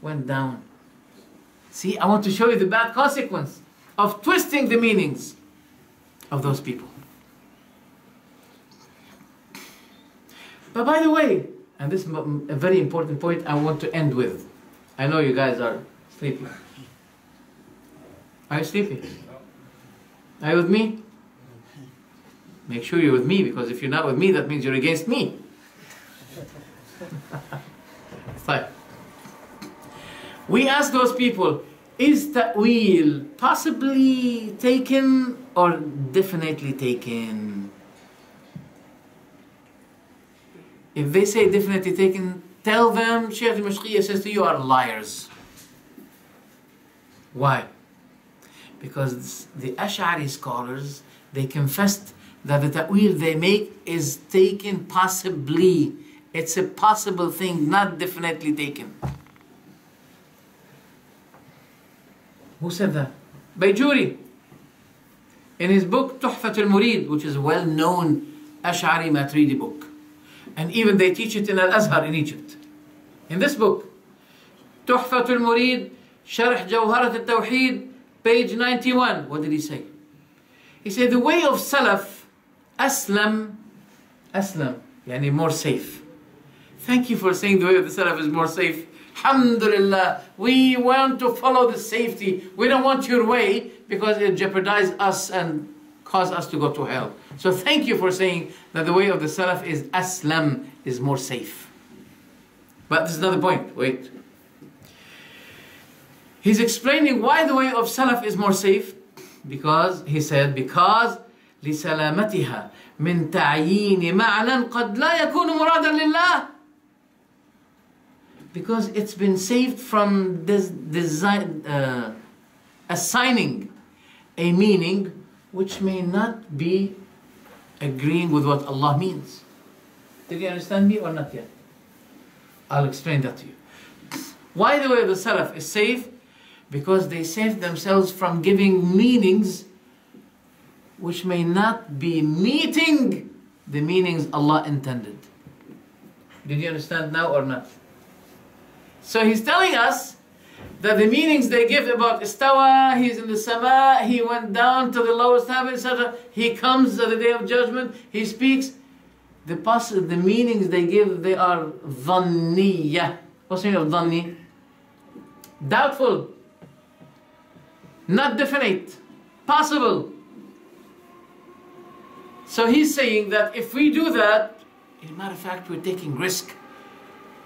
Went down. See, I want to show you the bad consequence of twisting the meanings of those people. But by the way, And this is a very important point I want to end with. I know you guys are sleepy. Are you sleepy? Are you with me? Make sure you're with me, because if you're not with me, that means you're against me. Fine. We ask those people, is ta'weel possibly taken or definitely taken? If they say definitely taken, tell them Sheikh Dimashqiah says to you are liars. Why? Because the Ashari scholars, they confessed that the ta'weel they make is taken possibly. It's a possible thing, not definitely taken. Who said that? Bayjuri. In his book Tuhfat al-Murid, which is a well-known Ash'ari Maturidi book. And even they teach it in Al-Azhar in Egypt. In this book, Tuhfat al-Murid, Sharh Jawharat al-Tawheed, page 91. What did he say? He said the way of Salaf, Aslam, yani more safe. Thank you for saying the way of the Salaf is more safe. Alhamdulillah, we want to follow the safety. We don't want your way because it jeopardizes us and cause us to go to hell. So thank you for saying that the way of the Salaf is Aslam, is more safe. But this is another point. Wait. He's explaining why the way of Salaf is more safe. Because, he said, because لسلامتها من تعيين معنى قد لا يكون مرادا لله. Because it's been saved from assigning a meaning which may not be agreeing with what Allah means. Did you understand me or not yet? I'll explain that to you. Why the way of the Salaf is safe? Because they saved themselves from giving meanings which may not be meeting the meanings Allah intended. Did you understand now or not? So he's telling us that the meanings they give about istawa, he's in the sama, he went down to the lowest heaven, etc. He comes at the day of judgment, he speaks. The meanings they give, they are dhanniya. What's the meaning of dhanni? Doubtful. Not definite. Possible. So he's saying that if we do that, as a matter of fact, we're taking risk.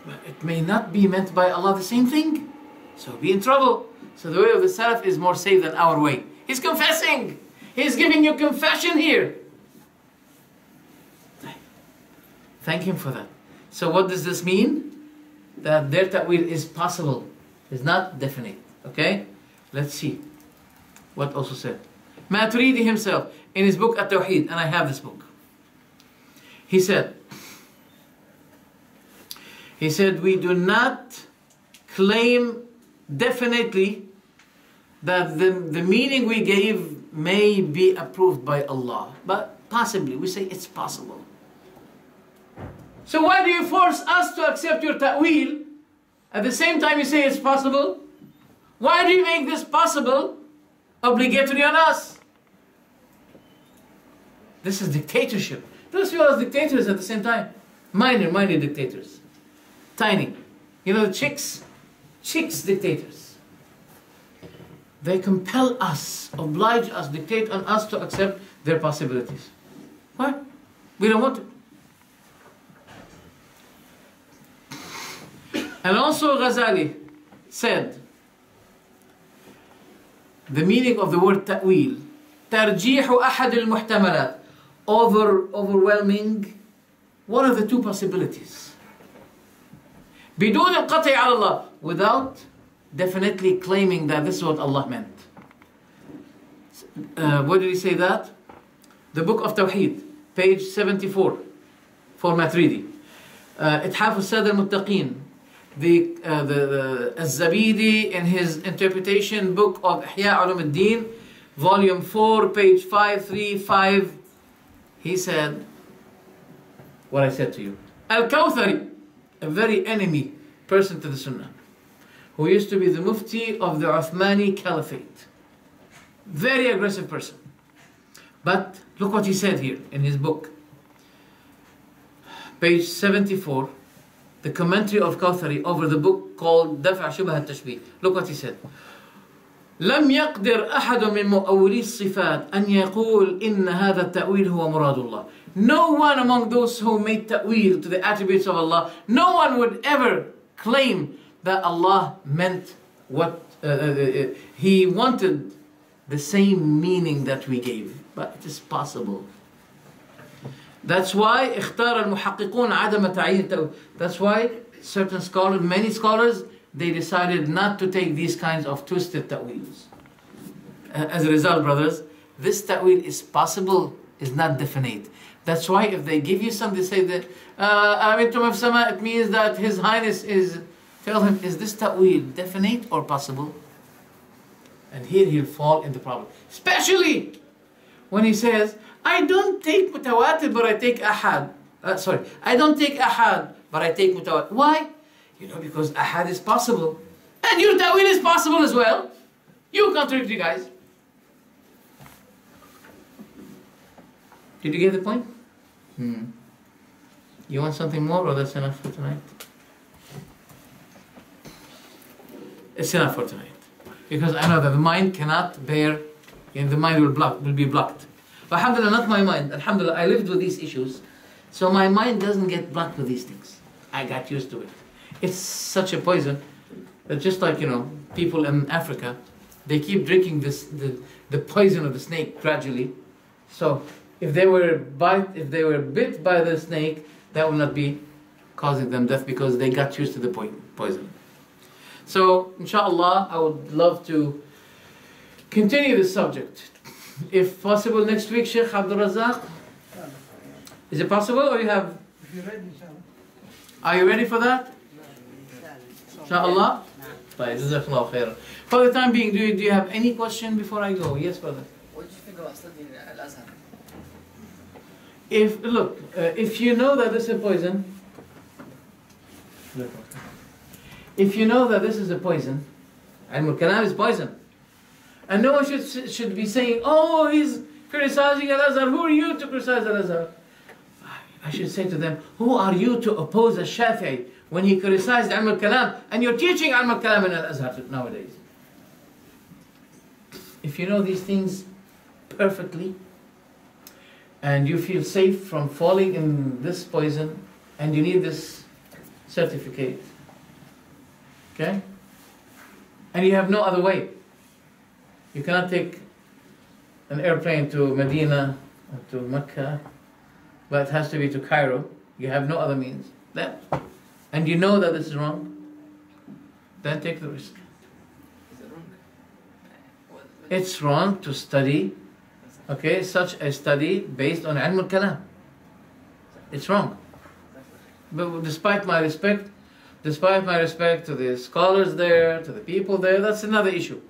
But it may not be meant by Allah the same thing. So we'll be in trouble. So the way of the Salaf is more safe than our way. He's confessing. He's giving you confession here. Thank him for that. So what does this mean? That their ta'wil is possible. It's not definite. Okay? Let's see. What also said. Maturidi himself, in his book At-Tawheed, and I have this book. He said, we do not claim definitely that the meaning we gave may be approved by Allah. But possibly, we say it's possible. So why do you force us to accept your ta'wil? At the same time you say it's possible? Why do you make this possible obligatory on us? This is dictatorship. Those people are dictators at the same time. Minor dictators. Tiny. You know the chicks dictators. They compel us, oblige us, dictate on us to accept their possibilities. Why? We don't want it. And also Ghazali said, the meaning of the word ta'wil, ترجيح أحد المحتملات, overwhelming one of the two possibilities. بدون القطع على الله, without definitely claiming that this is what Allah meant. Where did he say that? The book of Tawheed, page 74, for Maturidi. إتحاف السادة المتقين. The Az-Zabidi in his interpretation book of Ihya Ulum al-Din, volume 4, page 535, he said what I said to you. Al-Kawthari, a very enemy person to the Sunnah, who used to be the Mufti of the Uthmani Caliphate. Very aggressive person. But look what he said here in his book. Page 74. the commentary of Kawthari over the book called دفع شبه التشبيه. Look what he said. لم يقدر أحد من مؤولي الصفات أن يقول إن هذا التأويل هو مراد الله. No one among those who made ta'wil to the attributes of Allah, no one would ever claim that Allah meant what He wanted the same meaning that we gave. But it is possible. That's why اختار المحققون عدم تعيين التأويل. That's why certain scholars, many scholars, they decided not to take these kinds of twisted ta'wils. As a result, brothers, this ta'wil is possible, is not definite. That's why if they give you something, they say that Amintum of Sama, it means that His Highness is, tell him, is this ta'wil definite or possible? And here he'll fall in the problem. Especially when he says, I don't take mutawatir but I take ahad. I don't take ahad but I take mutawatir. Why? You know, because ahad is possible. And your ta'wil is possible as well. You contradict you guys. Did you get the point? You want something more or that's enough for tonight? It's enough for tonight. Because I know that the mind cannot bear, and the mind will be blocked. But alhamdulillah, not my mind. Alhamdulillah, I lived with these issues. So my mind doesn't get blocked with these things. I got used to it. It's such a poison that just like, you know, people in Africa, they keep drinking the poison of the snake gradually. So if they were bit by the snake, that will not be causing them death because they got used to the poison. So inshallah, I would love to continue this subject. If possible next week, Sheikh Abdul Razak. Is it possible or you have? If you're ready, inshallah. Are you ready for that? Inshallah? Right, Jazakallah khairan. For the time being, do you have any question before I go? Yes, brother. What do you think about studying Al-Azhar? If you know that this is poison, if you know that this is a poison, Ilm al-Kalam is poison, and no one should be saying, oh, he's criticizing Al-Azhar. Who are you to criticize Al-Azhar? I should say to them, who are you to oppose Al-Shafi'i when he criticized Ilm al-Kalam and you're teaching Ilm al-Kalam in Al-Azhar nowadays? If you know these things perfectly and you feel safe from falling in this poison and you need this certificate, okay? And you have no other way. You cannot take an airplane to Medina or to Mecca, but it has to be to Cairo. You have no other means. And you know that this is wrong, then take the risk. Is it wrong? It's wrong to study, okay, such a study based on Ilm al-Kalam. It's wrong. But despite my respect to the scholars there, to the people there, that's another issue.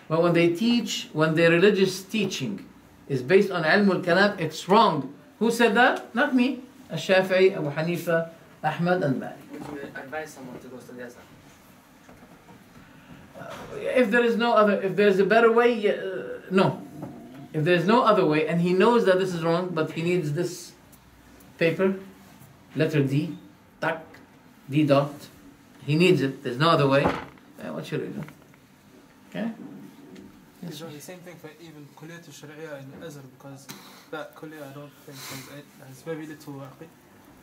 But when they teach, when their religious teaching is based on Ilm al-Kalam, it's wrong. Who said that? Not me. Al-Shafi'i, Abu Hanifa, Ahmad and Malik. Would you advise someone to go study Azhar? If there's a better way, no. If there's no other way, and he knows that this is wrong, but he needs this paper, letter D, tak, D dot, he needs it, there's no other way, what should he do? Okay? It's the same thing for even Kulliyat al-Shari'ah in Azhar, because that Kulliyah I don't think has very little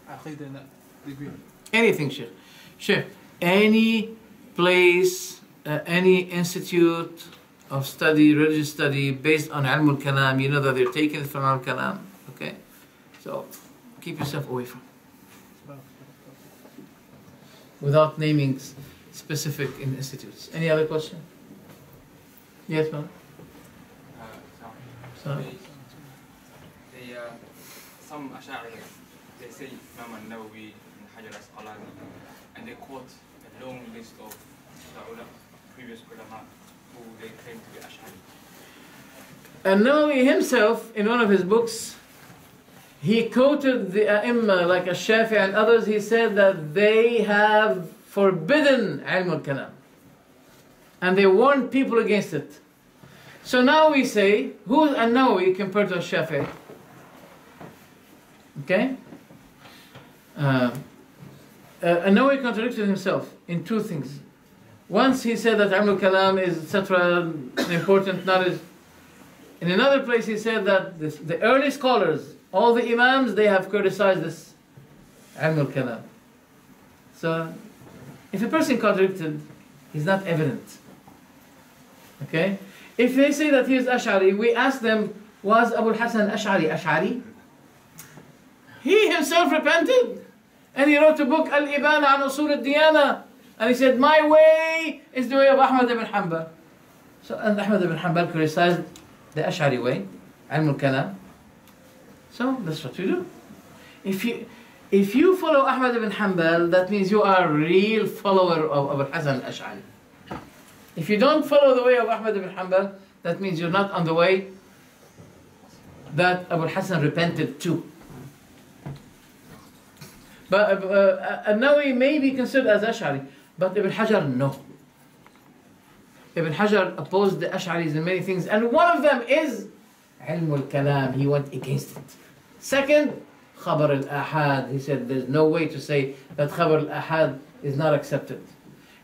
Aqeedah in that degree. Anything, Sheikh. Sheikh, any place, any institute of study, religious study, based on Ilm al-Kalam, you know that they're taken from Ilm al-Kalam, okay? So, keep yourself away from it. Without naming specific institutes. Any other question? Yes, ma'am? Some Asharis, they say Imam al-Nawawi and Hajar al-Asqalani, and they quote a long list of the previous ulama who they claim to be Ash'ari. And Nawawi himself, in one of his books, he quoted the A'imma like Ash-Shafi'i and others. He said that they have forbidden Ilm al-Kalam. And they warned people against it. So now we say, who is An-Nawawi compared to Ash-Shafi'i? Okay? An-Nawawi contradicted himself in two things. Once he said that Ilm al-Kalam is etc. an important knowledge. In another place he said that the early scholars, all the Imams, they have criticized this Ilm al-Kalam. So, if a person contradicted, he's not evident. Okay? If they say that he is Ash'ari, we ask them, was Abu al-Hasan Ash'ari Ash'ari? He himself repented. And he wrote a book, Al-Ibana an Usul al-Diyana. And he said, my way is the way of Ahmad ibn Hanbal. So, and Ahmad ibn Hanbal criticized the Ash'ari way, Ilm al-Kalam. So, that's what we do. If you follow Ahmad ibn Hanbal, that means you are a real follower of Abu Hasan al-Ash'ari. If you don't follow the way of Ahmad ibn Hanbal, that means you're not on the way that Abu Hasan repented too. But An-Nawawi may be considered as Ash'ari, but Ibn Hajar, no. Ibn Hajar opposed the Ash'aris in many things, and one of them is Ilm al-Kalam. He went against it. Second, Khabar al-Ahad. He said there's no way to say that Khabar al-Ahad is not accepted.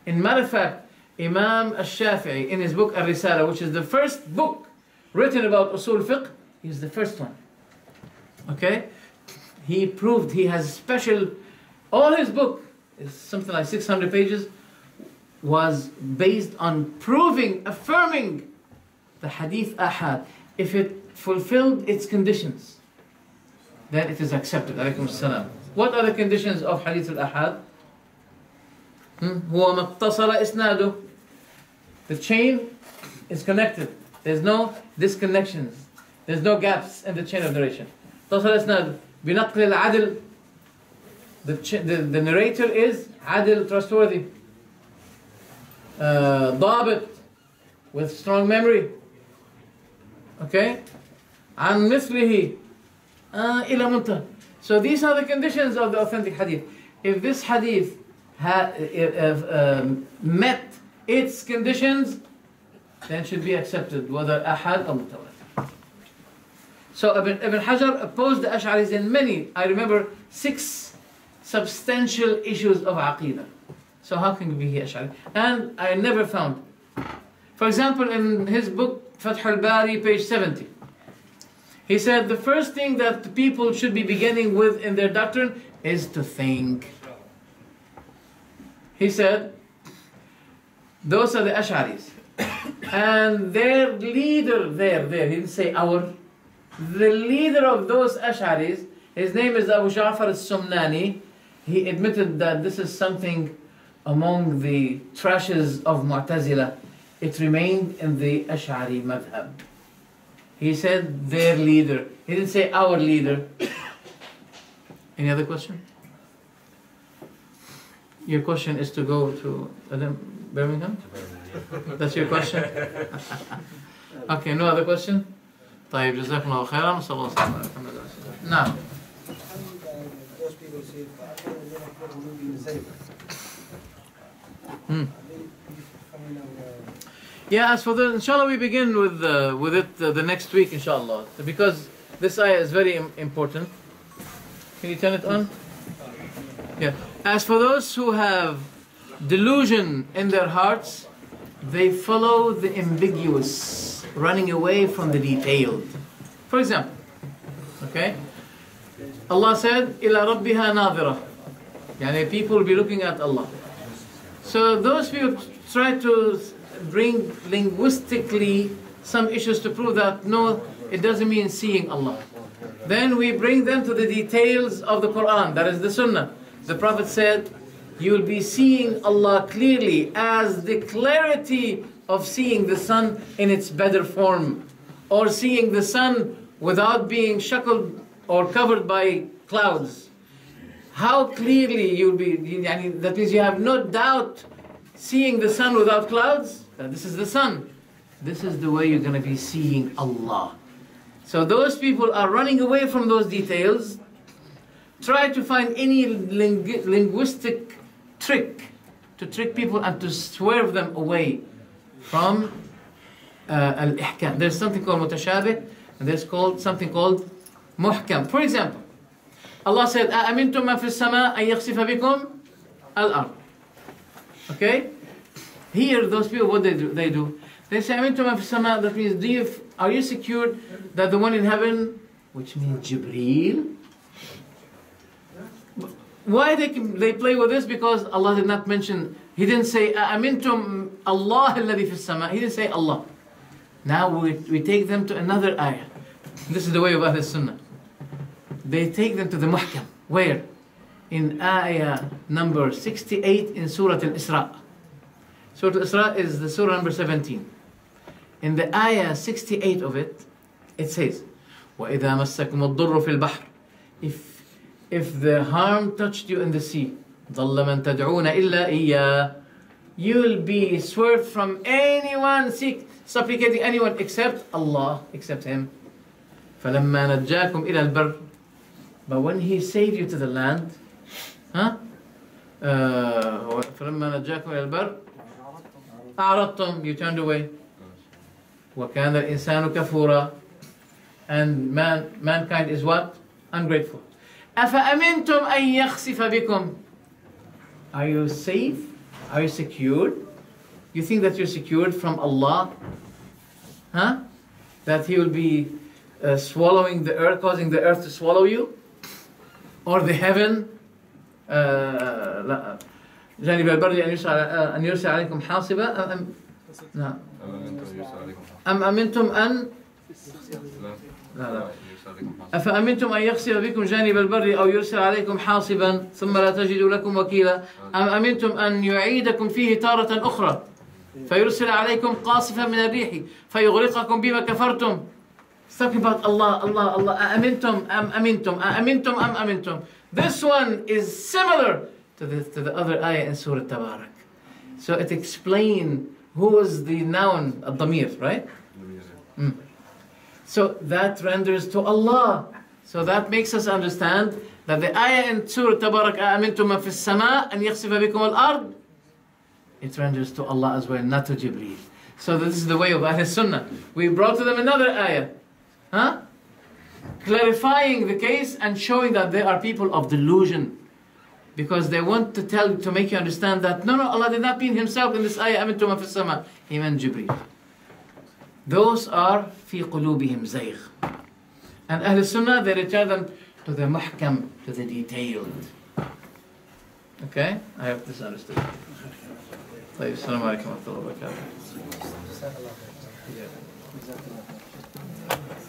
In matter of fact, Imam al-Shafi'i in his book Al-Risala, which is the first book written about Usul Fiqh, he's the first one. Okay? He proved he has special, all his book is something like 600 pages, was based on proving, affirming the Hadith Ahad. If it fulfilled its conditions, then it is accepted. Alaykum as-salam. What are the conditions of Hadith al-Ahad? هو ما اتصل إسناده. The chain is connected. There's no disconnections. There's no gaps in the chain of narration. اتصل إسناده بنقل العدل. The narrator is عدل, trustworthy. ضابط, with strong memory. Okay? عن مثله إلى منتهى. So these are the conditions of the authentic hadith. If this hadith met its conditions, then it should be accepted, whether ahad or mutawatir. So Ibn Hajar opposed the Ash'aris in many, I remember 6 substantial issues of Aqidah. So how can he be Ash'ari? And I never found. For example, in his book Fath al-Bari, page 70, he said the first thing that people should be beginning with in their doctrine is to think. He said, those are the Ash'aris. And their leader there, he didn't say our, the leader of those Ash'aris, his name is Abu Ja'far al-Sumnani. He admitted that this is something among the trashes of Mu'tazila. It remained in the Ash'ari madhab. He said their leader. He didn't say our leader. Any other question? Your question is to go to Birmingham? That's your question? Okay, no other question? طيب جزاكم الله خيرا وصلى الله عليه وسلم. نعم. Those people say, yeah, as for the, inshallah, we begin with it the next week, inshallah, because this ayah is very important. Can you turn it on? Yeah. As for those who have delusion in their hearts, they follow the ambiguous, running away from the detailed. For example, okay, Allah said, إِلَى رَبِّهَا نَاظِرَةٌ. Yani people will be looking at Allah. So those people try to bring linguistically some issues to prove that no, it doesn't mean seeing Allah. Then we bring them to the details of the Quran, that is the Sunnah. The Prophet said, you will be seeing Allah clearly as the clarity of seeing the sun in its better form, or seeing the sun without being shackled or covered by clouds. How clearly you'll be, that means you have no doubt seeing the sun without clouds, that this is the sun. This is the way you're going to be seeing Allah. So those people are running away from those details. Try to find any linguistic trick to trick people and to swerve them away from al-ihkam. There's something called mutashabih, and there's something called muhkam. For example, Allah said, أَأَمِنْتُمْ مَنْ فِي السَّمَاءِ أَنْ يَخْسِفَ بِكُمْ al-ard. Okay? Here, those people, what they do? They say, أَمِنْتُمْ مَنْ فِي السَّمَاءِ. That means, are you secured that the one in heaven, which means Jibreel? Why they play with this? Because Allah did not mention, He didn't say, أَمِنْتُمْ اللَّهِ الَّذِي فِي السَّمَاءِ. He didn't say Allah. Now we take them to another ayah. This is the way of Ahl Sunnah. They take them to the Muhkam. Where? In ayah number 68 in Surah Al-Isra. Surah Al-Isra is the surah number 17. In the ayah 68 of it, it says, وَإِذَا مَسَّكُمُ الضُّرُّ فِي الْبَحْرِ. If the harm touched you in the sea, ضَلَّ مَن تَدْعُونَ إِلَّا إِيَّا. You'll be swerved from anyone, supplicating anyone except Allah, except Him. فَلَمَّا نَجَّاكُمْ إِلَى الْبَرِّ. But when He saved you to the land, فَلَمَّا نَجَّاكُمْ إِلَى الْبَرِّ أَعْرَضْتُمْ. You turned away. وَكَانَ الْإِنسَانُ كَفُورًا. And mankind is what? Ungrateful. أَفَأَمِنْتُمْ أَن يَخْسِفَ بِكُمْ. Are you safe? Are you secured? You think that you're secured from Allah? That He will be swallowing the earth, causing the earth to swallow you? Or the heaven? جانب البر أن يرسل عليكم حاصبا. نعم. أم أمنتم أن أفأمنتم أن يخسف بكم جانب البر أو يرسل عليكم حاصبا ثم لا تجدوا لكم وكيلا أم أمنتم أن يعيدكم فيه تارة أخرى فيرسل عليكم قاصفا من الريح فيغرقكم بما كفرتم. It's talking about Allah. أأمنتم أم أمنتم أأمنتم أم أمنتم. This one is similar to the other ayah in Surah Tabarak. So it explains who was the noun, الضمير, right? So that renders to Allah. So that makes us understand that the ayah in Surah Tabarak, أَأَمِنْتُمْ مَنْ فِي السَّمَاءِ أَنْ يَخْسِفَ بِكُمُ الْأَرْضِ. It renders to Allah as well, not to Jibreel. So this is the way of Ahl Sunnah. We brought to them another ayah. Clarifying the case and showing that they are people of delusion. Because they want to make you understand that, no, Allah did not mean Himself in this ayah, أَمِنْتُمْ مَنْ فِي السَّمَاءِ. He meant Jibreel. Those are في قلوبهم زيغ. And Ahl Sunnah, they return them to the muhkam, to the detailed. Okay? I hope this is understood. طيب السلام عليكم ورحمة الله وبركاته.